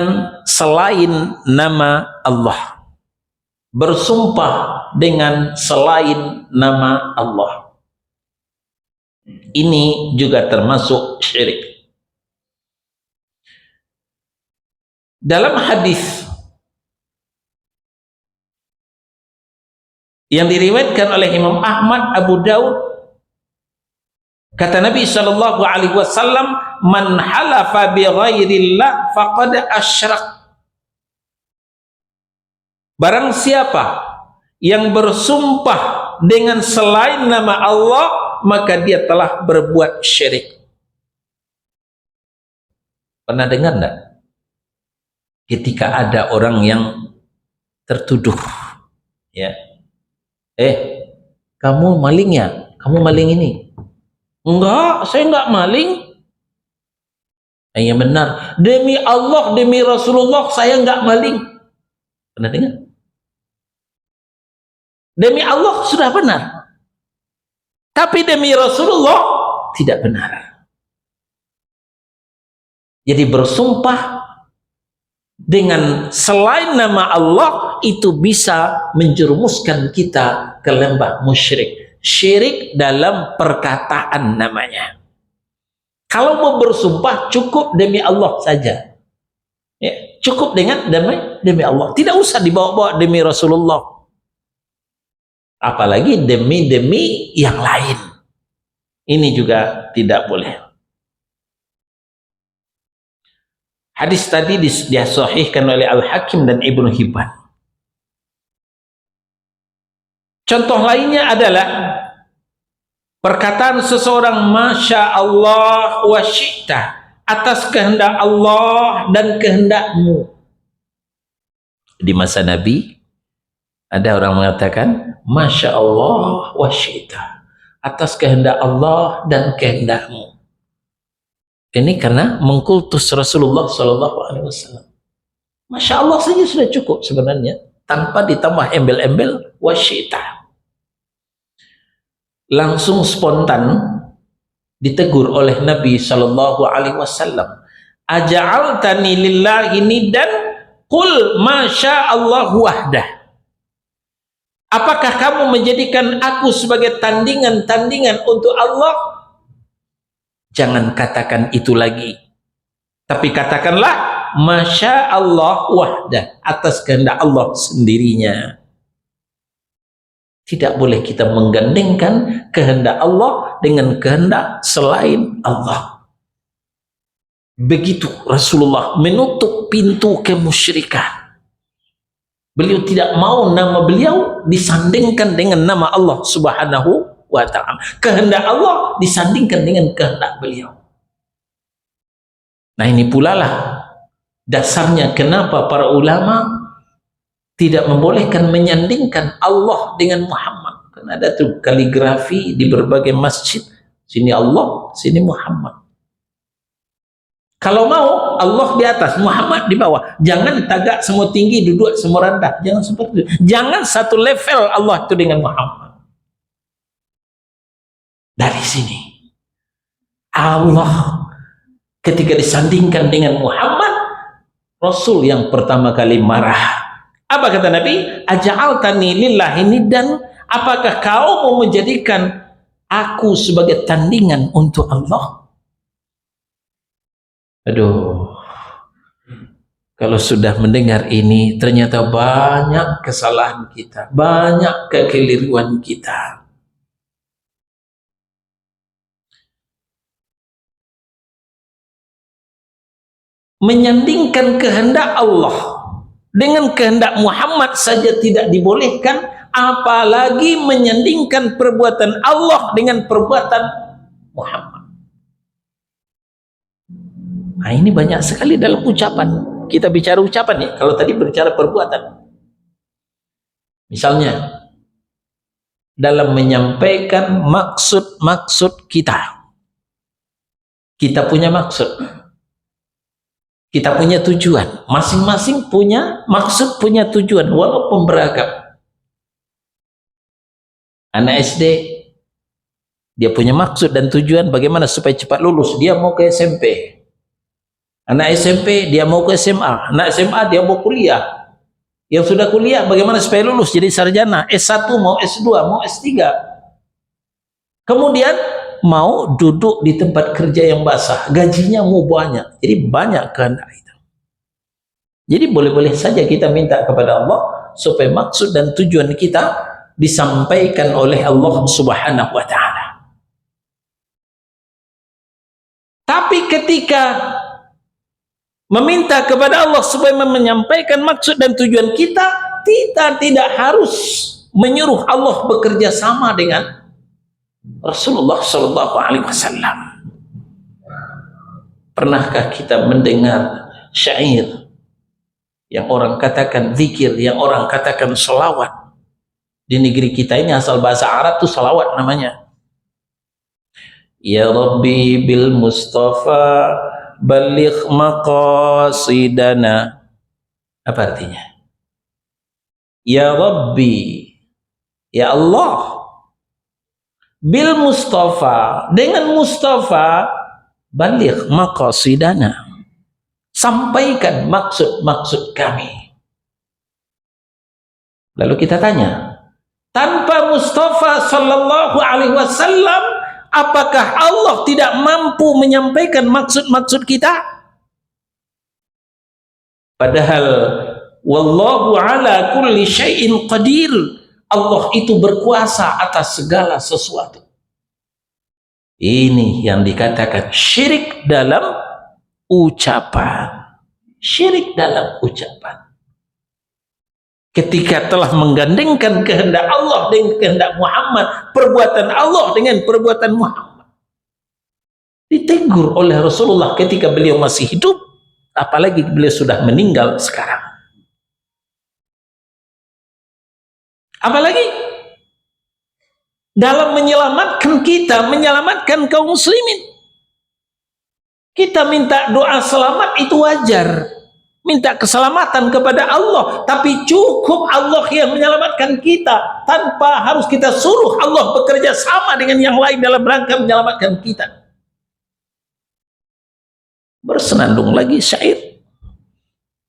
selain nama Allah, bersumpah dengan selain nama Allah. Ini juga termasuk syirik. Dalam hadis yang diriwayatkan oleh Imam Ahmad, Abu Daud, kata Nabi sallallahu alaihi wasallam, man halafa bi ghairillah faqad asyrak. Barang siapa yang bersumpah dengan selain nama Allah, maka dia telah berbuat syirik. Pernah dengar enggak? Ketika ada orang yang tertuduh, ya, kamu maling ya, kamu maling ini. Enggak, saya enggak maling. Yang benar, demi Allah, demi Rasulullah, saya enggak maling. Pernah dengar? Demi Allah sudah benar, tapi demi Rasulullah tidak benar. Jadi bersumpah dengan selain nama Allah itu bisa menjerumuskan kita ke lembah musyrik. Syirik dalam perkataan namanya. Kalau mau bersumpah cukup demi Allah saja. Ya, cukup dengan demi Allah. Tidak usah dibawa-bawa demi Rasulullah. Apalagi demi yang lain. Ini juga tidak boleh. Hadis tadi disahihkan oleh Al-Hakim dan Ibnu Hibban. Contoh lainnya adalah perkataan seseorang Masya Allah wa syi'ta, atas kehendak Allah dan kehendakmu. Di masa Nabi ada orang mengatakan Masya Allah wa syi'ta, atas kehendak Allah dan kehendakmu. Ini karena mengkultus Rasulullah SAW. Masya Allah saja sudah cukup sebenarnya, tanpa ditambah embel-embel wa syi'ta. Langsung spontan ditegur oleh Nabi SAW. Aja'altani lillahi niddan qul masya Allah wahdah. Apakah kamu menjadikan aku sebagai tandingan-tandingan untuk Allah? Jangan katakan itu lagi, tapi katakanlah masya Allah wahdah, atas kehendak Allah sendirinya. Tidak boleh kita menggandengkan kehendak Allah dengan kehendak selain Allah. Begitu Rasulullah menutup pintu kemusyrikan. Beliau tidak mau nama beliau disandingkan dengan nama Allah Subhanahu wa ta'ala. Kehendak Allah disandingkan dengan kehendak beliau. Nah, ini pula lah dasarnya kenapa para ulama tidak membolehkan menyandingkan Allah dengan Muhammad. Karena ada tuh kaligrafi di berbagai masjid, sini Allah, sini Muhammad. Kalau mau Allah di atas, Muhammad di bawah. Jangan tagak semua tinggi, duduk semua rendah. Jangan seperti itu. Jangan satu level Allah itu dengan Muhammad. Dari sini Allah ketika disandingkan dengan Muhammad, Rasul yang pertama kali marah. Apa kata Nabi? Aja'altani lillahi niddan, apakah kau mau menjadikan aku sebagai tandingan untuk Allah? Aduh, kalau sudah mendengar ini, ternyata banyak kesalahan kita, banyak kekeliruan kita. Menyandingkan kehendak Allah dengan kehendak Muhammad saja tidak dibolehkan, apalagi menyandingkan perbuatan Allah dengan perbuatan Muhammad. Nah, ini banyak sekali dalam ucapan. Kita bicara ucapan ya, kalau tadi berbicara perbuatan. Misalnya dalam menyampaikan maksud-maksud kita. Kita punya maksud. Kita punya tujuan, masing-masing punya maksud, punya tujuan, walaupun beragam. Anak SD, dia punya maksud dan tujuan bagaimana supaya cepat lulus, dia mau ke SMP. Anak SMP, dia mau ke SMA. Anak SMA, dia mau kuliah. Yang sudah kuliah, bagaimana supaya lulus jadi sarjana, S1, mau S2, mau S3. Kemudian, mau duduk di tempat kerja yang basah, gajinya mau banyak, jadi banyak kehendak itu. Jadi boleh-boleh saja kita minta kepada Allah supaya maksud dan tujuan kita disampaikan oleh Allah Subhanahu wa ta'ala. Tapi ketika meminta kepada Allah supaya menyampaikan maksud dan tujuan kita, kita tidak harus menyuruh Allah bekerja sama dengan Rasulullah Sallallahu Alaihi Wasallam. Pernahkah kita mendengar syair yang orang katakan zikir, yang orang katakan selawat? Di negeri kita ini asal bahasa Arab itu selawat namanya. Ya Rabbi bil Mustafa baligh maqasidana. Apa artinya? Ya Rabbi, ya Allah, bil Mustafa, dengan Mustafa, baligh maqasidana, sampaikan maksud-maksud kami. Lalu kita tanya, tanpa Mustafa sallallahu alaihi wasallam, apakah Allah tidak mampu menyampaikan maksud-maksud kita? Padahal wallahu ala kulli syai'in qadir. Allah itu berkuasa atas segala sesuatu. Ini yang dikatakan syirik dalam ucapan. Syirik dalam ucapan. Ketika telah menggandengkan kehendak Allah dengan kehendak Muhammad, perbuatan Allah dengan perbuatan Muhammad. Ditegur oleh Rasulullah ketika beliau masih hidup, apalagi beliau sudah meninggal sekarang. Apalagi dalam menyelamatkan kita, menyelamatkan kaum muslimin. Kita minta doa selamat itu wajar. Minta keselamatan kepada Allah, tapi cukup Allah yang menyelamatkan kita tanpa harus kita suruh Allah bekerja sama dengan yang lain dalam rangka menyelamatkan kita. Bersenandung lagi syair,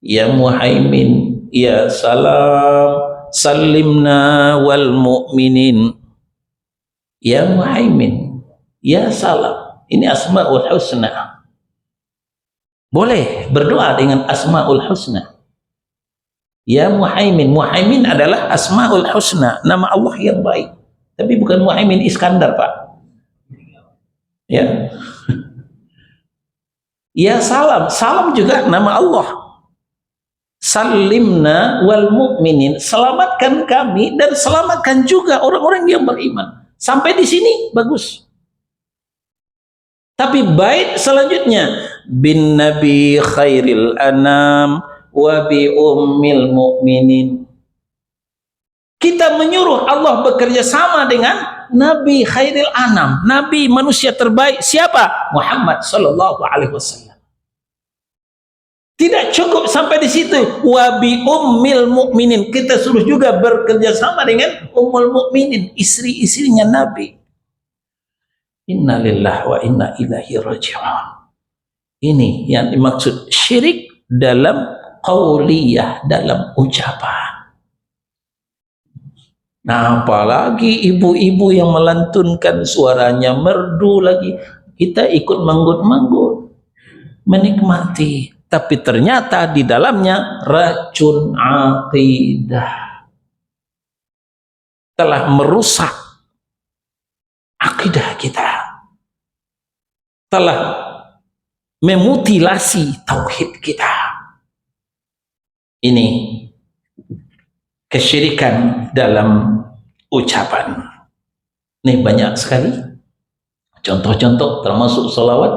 ya Muhaimin ya salam salimna wal mu'minin. Ya Muhaimin ya salam, ini asmaul husna. Boleh berdoa dengan asmaul husna. Ya Muhaimin, Muhaimin adalah asmaul husna, nama Allah yang baik. Tapi bukan Muhaimin Iskandar, Pak. Ya. Ya salam, salam juga nama Allah. Salimna wal mu'minin, selamatkan kami dan selamatkan juga orang-orang yang beriman. Sampai di sini bagus. Tapi bait selanjutnya, bin nabi khairil anam wa bi ummil mu'minin. Kita menyuruh Allah bekerja sama dengan nabi khairil anam, nabi manusia terbaik. Siapa? Muhammad sallallahu alaihi wasallam. Tidak cukup sampai di situ, wa bi ummil mu'minin. Kita suruh juga bekerja sama dengan ummul mu'minin, istri-istrinya nabi. Inna lillahi wa inna ilaihi raji'un. Ini yang dimaksud syirik dalam qauliyah, dalam ucapan. Nah, apalagi ibu-ibu yang melantunkan suaranya merdu lagi, kita ikut manggut-manggut, menikmati, tapi ternyata di dalamnya racun akidah, telah merusak akidah kita, telah memutilasi tauhid kita. Ini kesyirikan dalam ucapan. Ini banyak sekali contoh-contoh, termasuk salawat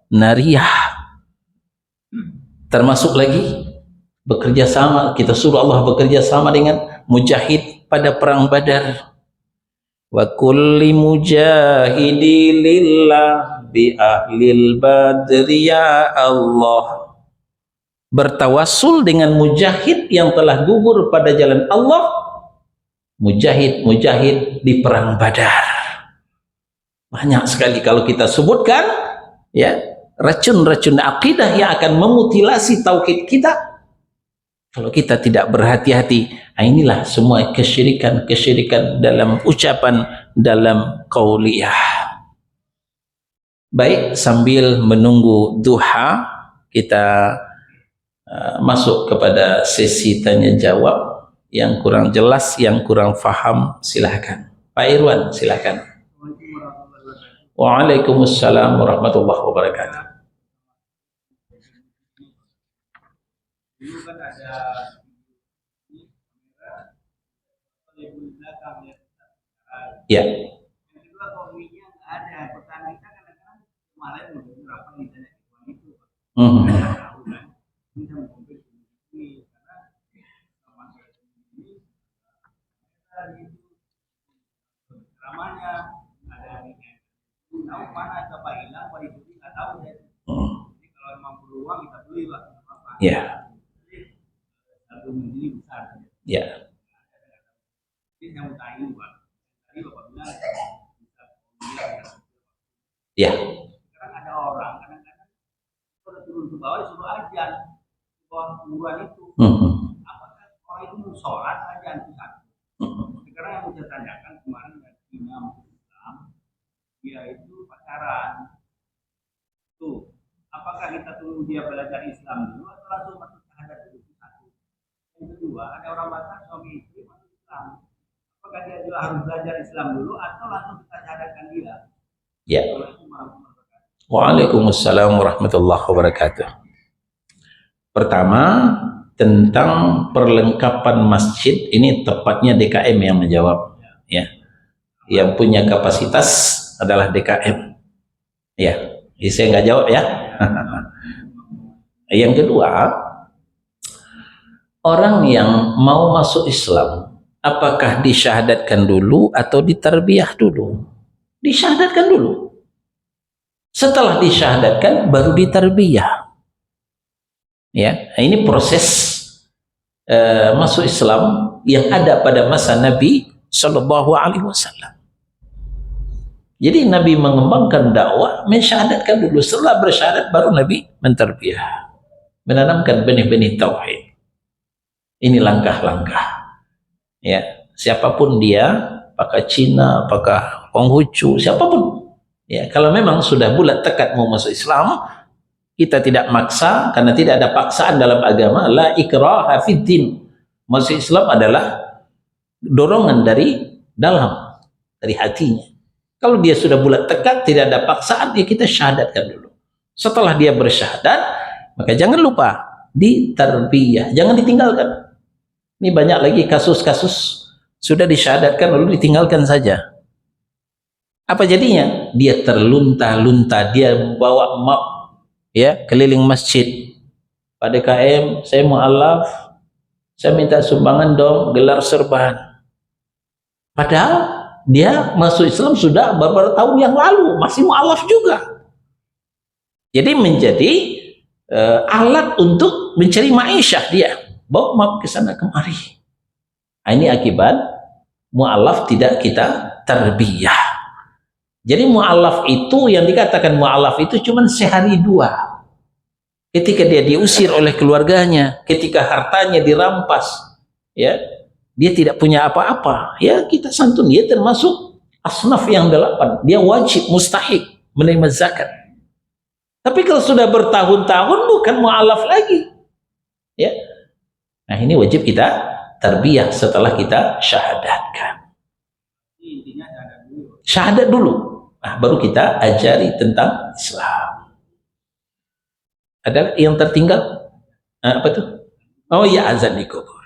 nariyah, termasuk lagi bekerja sama. Kita suruh Allah bekerja sama dengan mujahid pada perang Badar. Wa kulli mujahidi lillah bi ahlil badri ya Allah. Bertawassul dengan mujahid yang telah gugur pada jalan Allah, mujahid-mujahid di perang Badar. Banyak sekali kalau kita sebutkan, ya, racun-racun akidah yang akan memutilasi tauhid kita kalau kita tidak berhati-hati. Nah, inilah semua kesyirikan dalam ucapan, dalam qauliyah. Baik, sambil menunggu duha, kita masuk kepada sesi tanya jawab. Yang kurang jelas, yang kurang faham, silahkan. Pak Irwan, silahkan. Waalaikumsalam warahmatullahi wabarakatuh. Ya. mana coba hilang, kalau dicuri nggak tahu deh. Jadi kalau memang perlu uang kita beli lah, apa? Ya. Jadi satu ini besar. Ya. Jadi yang utang ini Pak. Tadi Bapak bilang bisa Ya. sekarang ada orang kadang-kadang kalau turun ke bawah suruh ajan ke bawah kuburan itu. Apakah orang itu mau sholat ajan itu satu? Sekarang yang saya tanyakan kemarin dari Imam Islam, dia itu pacaran. Tuh, apakah kita tunggu dia belajar Islam dulu atau langsung masuk syahadat dulu? Satu. Yang kedua, ada orang Batak suami istri masuk Islam. Apakah dia juga harus belajar Islam dulu atau langsung kita syahadatkan dia? Ya. Waalaikumsalam warahmatullahi wabarakatuh. Pertama, tentang perlengkapan masjid, ini tepatnya DKM yang menjawab, ya. Yang punya kapasitas adalah DKM. Ya, saya nggak jawab ya. Yang kedua, orang yang mau masuk Islam, apakah disyahadatkan dulu atau ditarbiyah dulu? Disyahadatkan dulu. Setelah disyahadatkan baru ditarbiyah. Ya, ini proses masuk Islam yang ada pada masa Nabi Shallallahu Alaihi Wasallam. Jadi Nabi mengembangkan dakwah, mensyahadatkan dulu. Setelah bersyahadat baru Nabi mentarbiyah, menanamkan benih-benih tauhid. Ini langkah-langkah. Ya, siapapun dia, apakah Cina, apakah Konghucu, siapapun. Ya, kalau memang sudah bulat tekad mau masuk Islam, kita tidak maksa, karena tidak ada paksaan dalam agama. La ikraha fid din. Masuk Islam adalah dorongan dari dalam, dari hatinya. Kalau dia sudah bulat tekad, tidak ada paksaan, ya kita syahadatkan dulu. Setelah dia bersyahadat, maka jangan lupa ditarbiyah, jangan ditinggalkan. Ini banyak lagi kasus-kasus sudah disyahadatkan lalu ditinggalkan saja. Apa jadinya? Dia terlunta-lunta, dia bawa map, ya, keliling masjid. Pak DKM, saya mu'alaf, saya minta sumbangan dong, gelar serban. Padahal dia masuk Islam sudah beberapa tahun yang lalu, masih mu'alaf juga. Jadi menjadi alat untuk mencari ma'isyah dia. Bawa map ke sana kemari. Nah, ini akibat mu'alaf tidak kita tarbiyah. Jadi mu'alaf itu, yang dikatakan mu'alaf itu cuma sehari dua. Ketika dia diusir oleh keluarganya, ketika hartanya dirampas, ya, dia tidak punya apa-apa, ya kita santun, dia termasuk asnaf yang 8. Dia wajib, mustahik menerima zakat. Tapi kalau sudah bertahun-tahun bukan mu'alaf lagi, ya. Nah, ini wajib kita tarbiyah setelah kita syahadatkan. Syahadat dulu. Nah, baru kita ajari tentang Islam. Ada yang tertinggal? Apa itu? Oh ya, azan di kubur.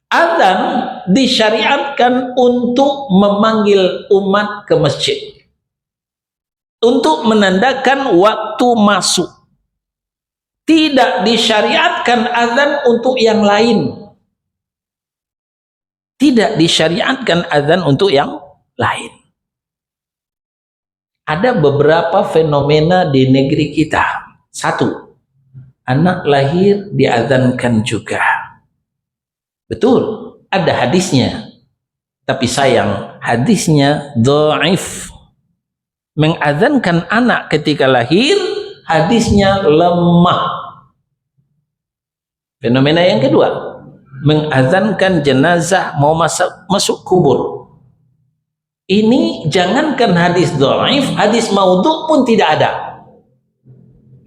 Azan disyariatkan untuk memanggil umat ke masjid, untuk menandakan waktu masuk. Tidak disyariatkan azan untuk yang lain. Tidak disyariatkan azan untuk yang lain. Ada beberapa fenomena di negeri kita. Satu, anak lahir diazankan juga. Betul, ada hadisnya. Tapi sayang, hadisnya dhaif. Mengazankan anak ketika lahir, hadisnya lemah. Fenomena yang kedua, mengazankan jenazah mau masuk kubur. Ini jangankan hadis dhaif, hadis maudhu pun tidak ada.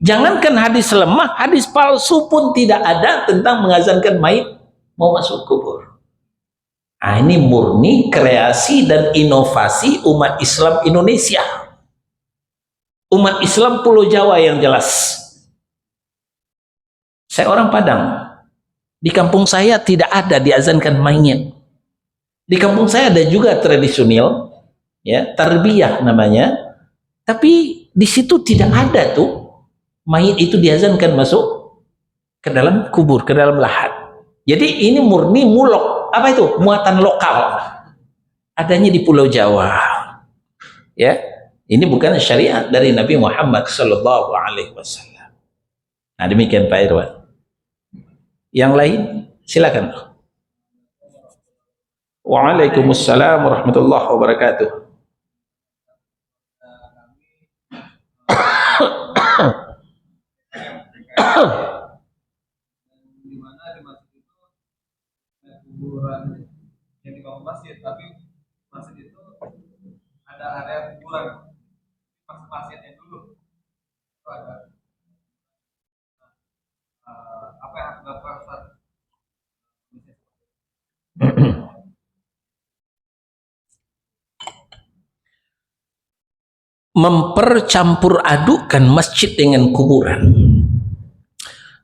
Jangankan hadis lemah, hadis palsu pun tidak ada tentang mengazankan mayit mau masuk kubur. Nah, ini murni kreasi dan inovasi umat Islam Indonesia. Umat Islam Pulau Jawa yang jelas. Saya orang Padang. Di kampung saya tidak ada diazankan mayit. Di kampung saya ada juga tradisional, ya, tarbiyah namanya. Tapi di situ tidak ada tuh mayit itu diazankan masuk ke dalam kubur, ke dalam lahat. Jadi ini murni mulok, apa itu? Muatan lokal. Adanya di Pulau Jawa. Ya. Ini bukan syariat dari Nabi Muhammad sallallahu alaihi wasallam. Nah, demikian Pak Irwan. Yang lain silakan. Waalaikumsalam warahmatullahi wabarakatuh. Di mana di masjid itu kuburan yang dibangun masjid, tapi masjid itu ada area kuburan pasien-pasiennya dulu. Itu ada apa yang harus dilakukan Ustaz? Mempercampur adukkan masjid dengan kuburan.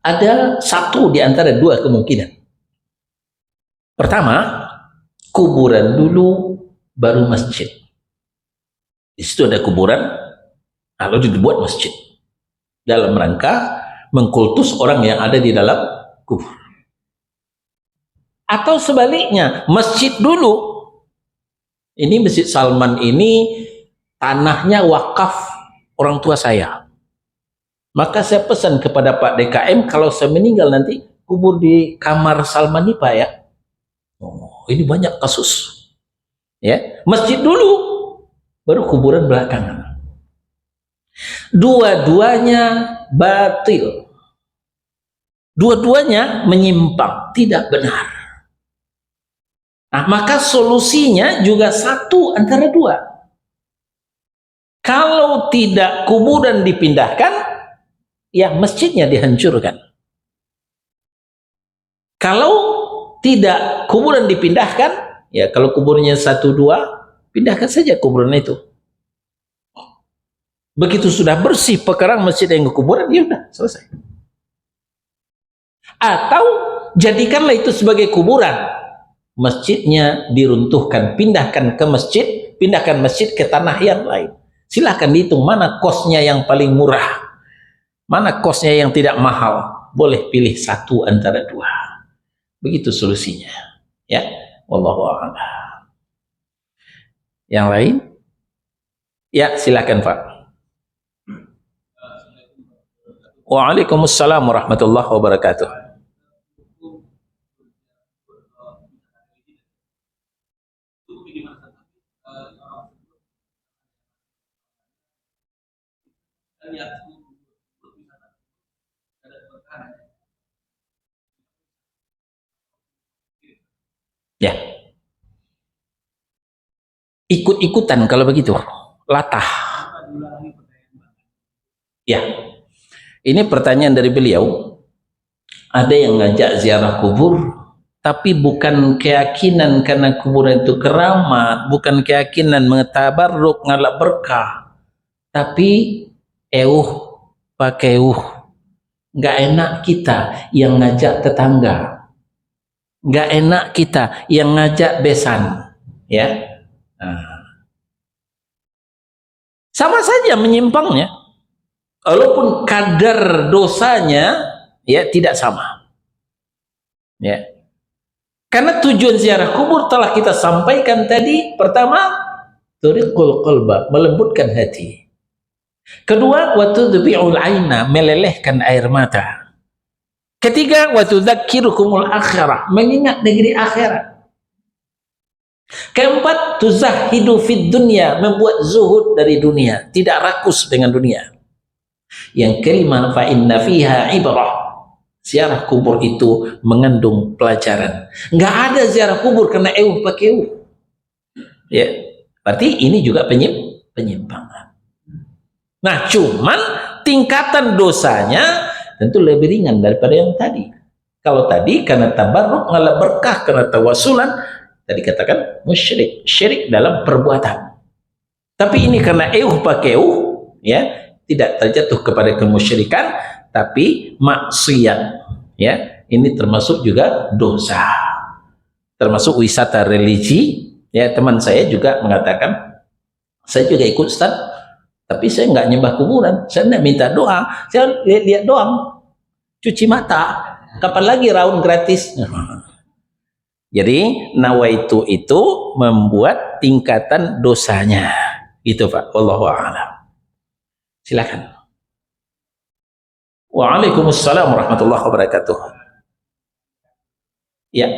Ada satu di antara dua kemungkinan. Pertama, kuburan dulu baru masjid. Di situ ada kuburan, lalu dibuat masjid dalam rangka mengkultus orang yang ada di dalam kubur. Atau sebaliknya, masjid dulu. Ini Masjid Salman ini tanahnya wakaf orang tua saya. Maka saya pesan kepada Pak DKM, kalau saya meninggal nanti kubur di kamar Salman nih Pak ya. Oh, ini banyak kasus. Ya, masjid dulu, baru kuburan belakangan. Dua-duanya batil. Dua-duanya menyimpang, tidak benar. Nah, maka solusinya juga satu antara dua. Kalau tidak kuburan dipindahkan, ya masjidnya dihancurkan. Kalau tidak kuburan dipindahkan, ya kalau kuburnya 1, 2, pindahkan saja kuburan itu. Begitu sudah bersih pekerang masjid yang kuburan, ya udah selesai. Atau jadikanlah itu sebagai kuburan. Masjidnya diruntuhkan, pindahkan ke masjid, pindahkan masjid ke tanah yang lain. Silahkan dihitung mana kosnya yang paling murah, mana kosnya yang tidak mahal. Boleh pilih satu antara dua. Begitu solusinya. Ya, wallahu a'lam. Yang lain? Ya, silakan Pak. Waalaikumsalam warahmatullahi wabarakatuh. Ya, ikut-ikutan kalau begitu, latah. Ya, ini pertanyaan dari beliau. Ada yang ngajak ziarah kubur, tapi bukan keyakinan karena kuburan itu keramat, bukan keyakinan mengetabarruk ngalap berkah, tapi pakai nggak enak kita yang ngajak tetangga. Nggak enak kita yang ngajak besan, ya. Nah, sama saja menyimpangnya, walaupun kadar dosanya ya tidak sama, ya. Karena tujuan ziarah kubur telah kita sampaikan tadi. Pertama, turiqul qalba, melembutkan hati. Kedua, wa tudbi'ul aina, melelehkan air mata. Ketiga, wa tudzakkirukumul akhirah, mengingat negeri akhirat. Keempat, tuzahidu fid dunya, membuat zuhud dari dunia, tidak rakus dengan dunia. Yang kelima, fa inna fiha ibrah, ziarah kubur itu mengandung pelajaran. Nggak ada ziarah kubur karena pakai ya, berarti ini juga penyimpangan. Nah, cuman tingkatan dosanya tentu lebih ringan daripada yang tadi. Kalau tadi karena tabarruk, ngalap berkah, karena tawasulan, tadi katakan musyrik, syirik dalam perbuatan. Tapi ini karena pakai ya, tidak terjatuh kepada kemusyrikan, tapi maksiat, ya. Ini termasuk juga dosa, termasuk wisata religi. Ya, teman saya juga mengatakan, saya juga ikut Ustaz, tapi saya nggak nyembah kuburan, saya nggak minta doa, saya lihat doang, cuci mata, kapan lagi raun gratis. Jadi nawaitu itu membuat tingkatan dosanya, Itu Pak, wallahu a'lam. Silakan. Waalaikumsalam warahmatullahi wabarakatuh. Ya.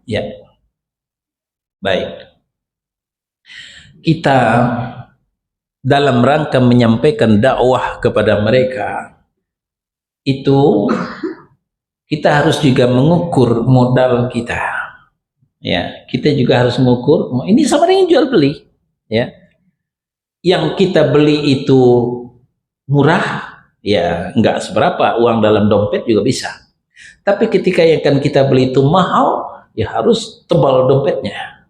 Ya. Baik. Kita dalam rangka menyampaikan dakwah kepada mereka itu kita harus juga mengukur modal kita. Ya, kita juga harus mengukur ini sama dengan jual beli, ya. Yang kita beli itu murah, ya enggak seberapa, uang dalam dompet juga bisa. Tapi ketika yang akan kita beli itu mahal, ya harus tebal dompetnya.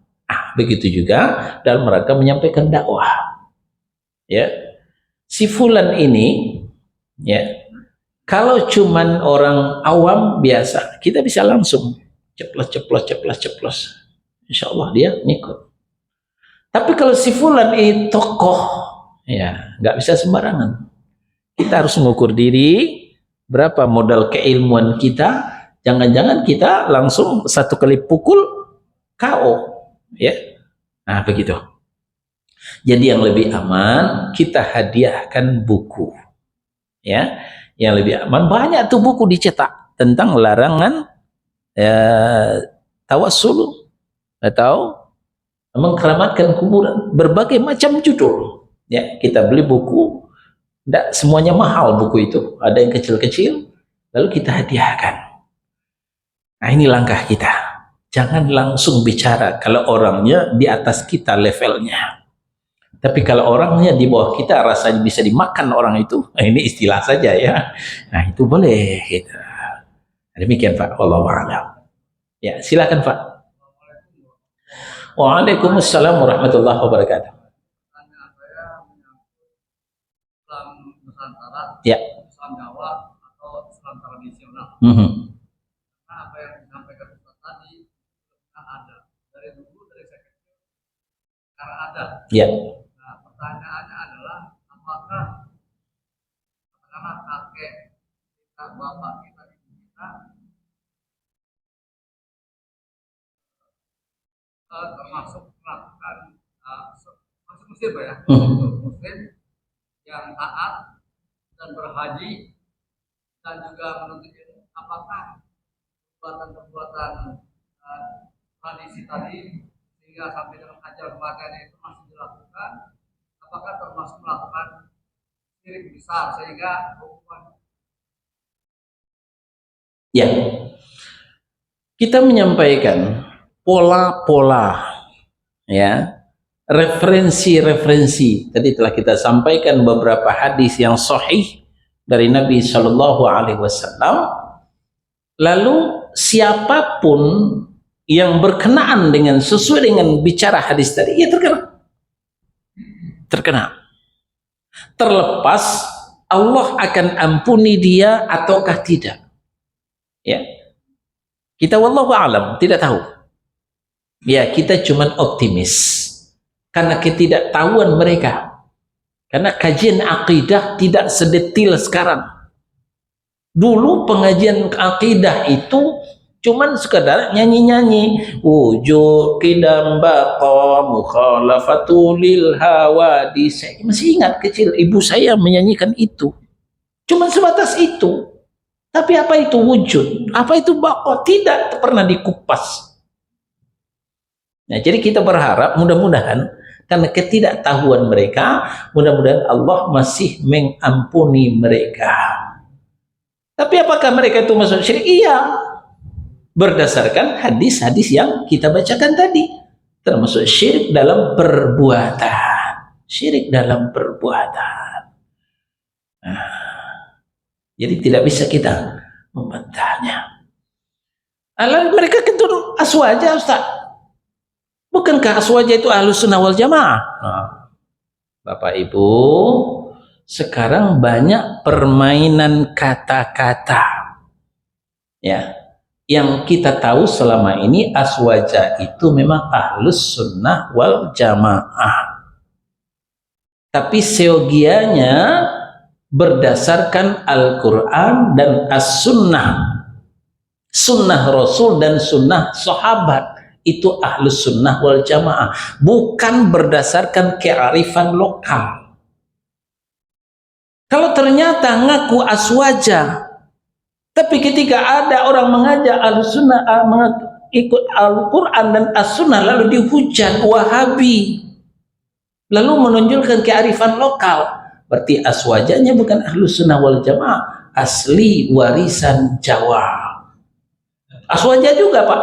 Begitu juga dalam rangka menyampaikan dakwah. Ya, si fulan ini, ya, kalau cuman orang awam biasa, kita bisa langsung ceplos. Insya Allah dia ngikut. Tapi kalau si fulan ini tokoh, ya nggak bisa sembarangan. Kita harus mengukur diri, berapa modal keilmuan kita. Jangan-jangan kita langsung satu kali pukul KO, ya. Nah begitu. Jadi yang lebih aman kita hadiahkan buku, ya. Yang lebih aman banyak tuh buku dicetak tentang larangan tawassul atau mengkeramatkan kuburan, berbagai macam judul. Ya, kita beli buku, tidak semuanya mahal buku itu, ada yang kecil-kecil, lalu kita hadiahkan. Nah ini langkah kita. Jangan langsung bicara kalau orangnya di atas kita levelnya. Tapi kalau orangnya di bawah kita rasanya bisa dimakan orang itu, nah ini istilah saja ya. Nah itu boleh. Gitu. Demikian Pak, wallahu a'lam. Ya silakan Pak. Waalaikumsalam warahmatullahi wabarakatuh. Ya. Islam Jawa atau Islam tradisional. Nah, apa yang disampaikan Ustaz tadi ada dari dulu dari saya kecil karena ada. Ya. Nah, pertanyaannya adalah apakah katakanlah kakek kita, bapak kita, ibu kita termasuk melakukan masuk Mesir ya, Muslim yang taat dan berhaji dan juga menuntut ilmu, apakah perbuatan-perbuatan tradisi tadi sehingga sampai dengan hajar kematian itu masih dilakukan, apakah termasuk melakukan syirik besar sehingga hukuman? Ya, kita menyampaikan pola-pola, ya, referensi-referensi. Tadi telah kita sampaikan beberapa hadis yang sahih dari Nabi Shallallahu Alaihi Wasallam. Lalu siapapun yang berkenaan dengan sesuai dengan bicara hadis tadi, ya terkena. Terlepas Allah akan ampuni dia ataukah tidak. Ya, kita wallahu a'lam, tidak tahu. Ya, kita cuman optimis karena ketidaktahuan mereka. Karena kajian akidah tidak sedetil sekarang. Dulu pengajian akidah itu cuman sekadar nyanyi-nyanyi, wujud qidam baqa mukhalafatul lil hawadis. Saya masih ingat kecil ibu saya menyanyikan itu. Cuman sebatas itu. Tapi apa itu wujud? Apa itu baqa? Tidak pernah dikupas. Nah, jadi kita berharap mudah-mudahan karena ketidaktahuan mereka, mudah-mudahan Allah masih mengampuni mereka. Tapi apakah mereka itu masuk syirik? Iya. Berdasarkan hadis-hadis yang kita bacakan tadi. Termasuk syirik dalam perbuatan. Syirik dalam perbuatan. Nah, jadi tidak bisa kita membantahnya. Lalu mereka ketun aswaja Ustaz. Bukankah aswaja itu ahlus sunnah wal jamaah? Nah, Bapak Ibu, sekarang banyak permainan kata-kata. Ya. yang kita tahu selama ini aswaja itu memang ahlus sunnah wal jamaah. Tapi seogianya berdasarkan Al-Quran dan As-Sunnah, sunnah Rasul dan sunnah sahabat, itu ahlus sunnah wal jamaah, bukan berdasarkan kearifan lokal. Kalau ternyata ngaku aswaja, tapi ketika ada orang mengajak ahlus sunnah ikut Al-Quran dan As-Sunnah lalu dihujat Wahabi, lalu menunjukkan kearifan lokal, berarti aswajanya bukan ahlus sunnah wal jamaah, asli warisan Jawa. Aswaja juga Pak,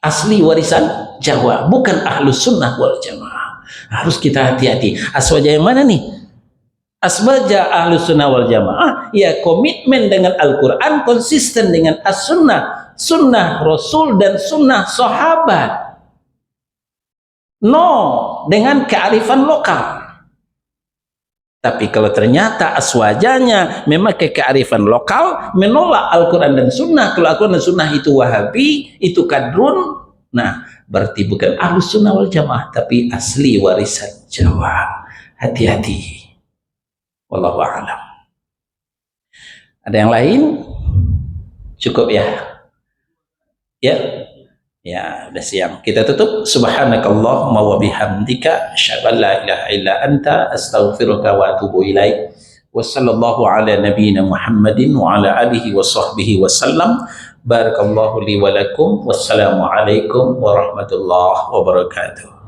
asli warisan Jawa, bukan ahlus sunnah wal jamaah. Harus kita hati-hati. Aswaja yang mana nih? Aswaja ahlus sunnah wal jamaah ya komitmen dengan Al-Quran, konsisten dengan As-Sunnah, sunnah Rasul dan sunnah sahabat. No dengan kearifan lokal. Tapi kalau ternyata aswajanya memakai kearifan lokal, menolak Al-Quran dan Sunnah, kalau Al-Quran dan Sunnah itu Wahabi, itu kadrun, nah berarti bukan ahlus sunnah wal jamaah, tapi asli warisan Jawa. Hati-hati. Wallahu a'lam. Ada yang lain? Cukup ya? Ya? Ya, udah siang. Kita tutup. Subhanakallahumma wa bihamdika asyhadu an la ilaha illa anta astaghfiruka wa atubu ilaik. Wa sallallahu ala nabiyyina Muhammadin wa ala alihi wa sahbihi wa sallam. Barakallahu li wa lakum. Wassalamu alaikum warahmatullahi wabarakatuh.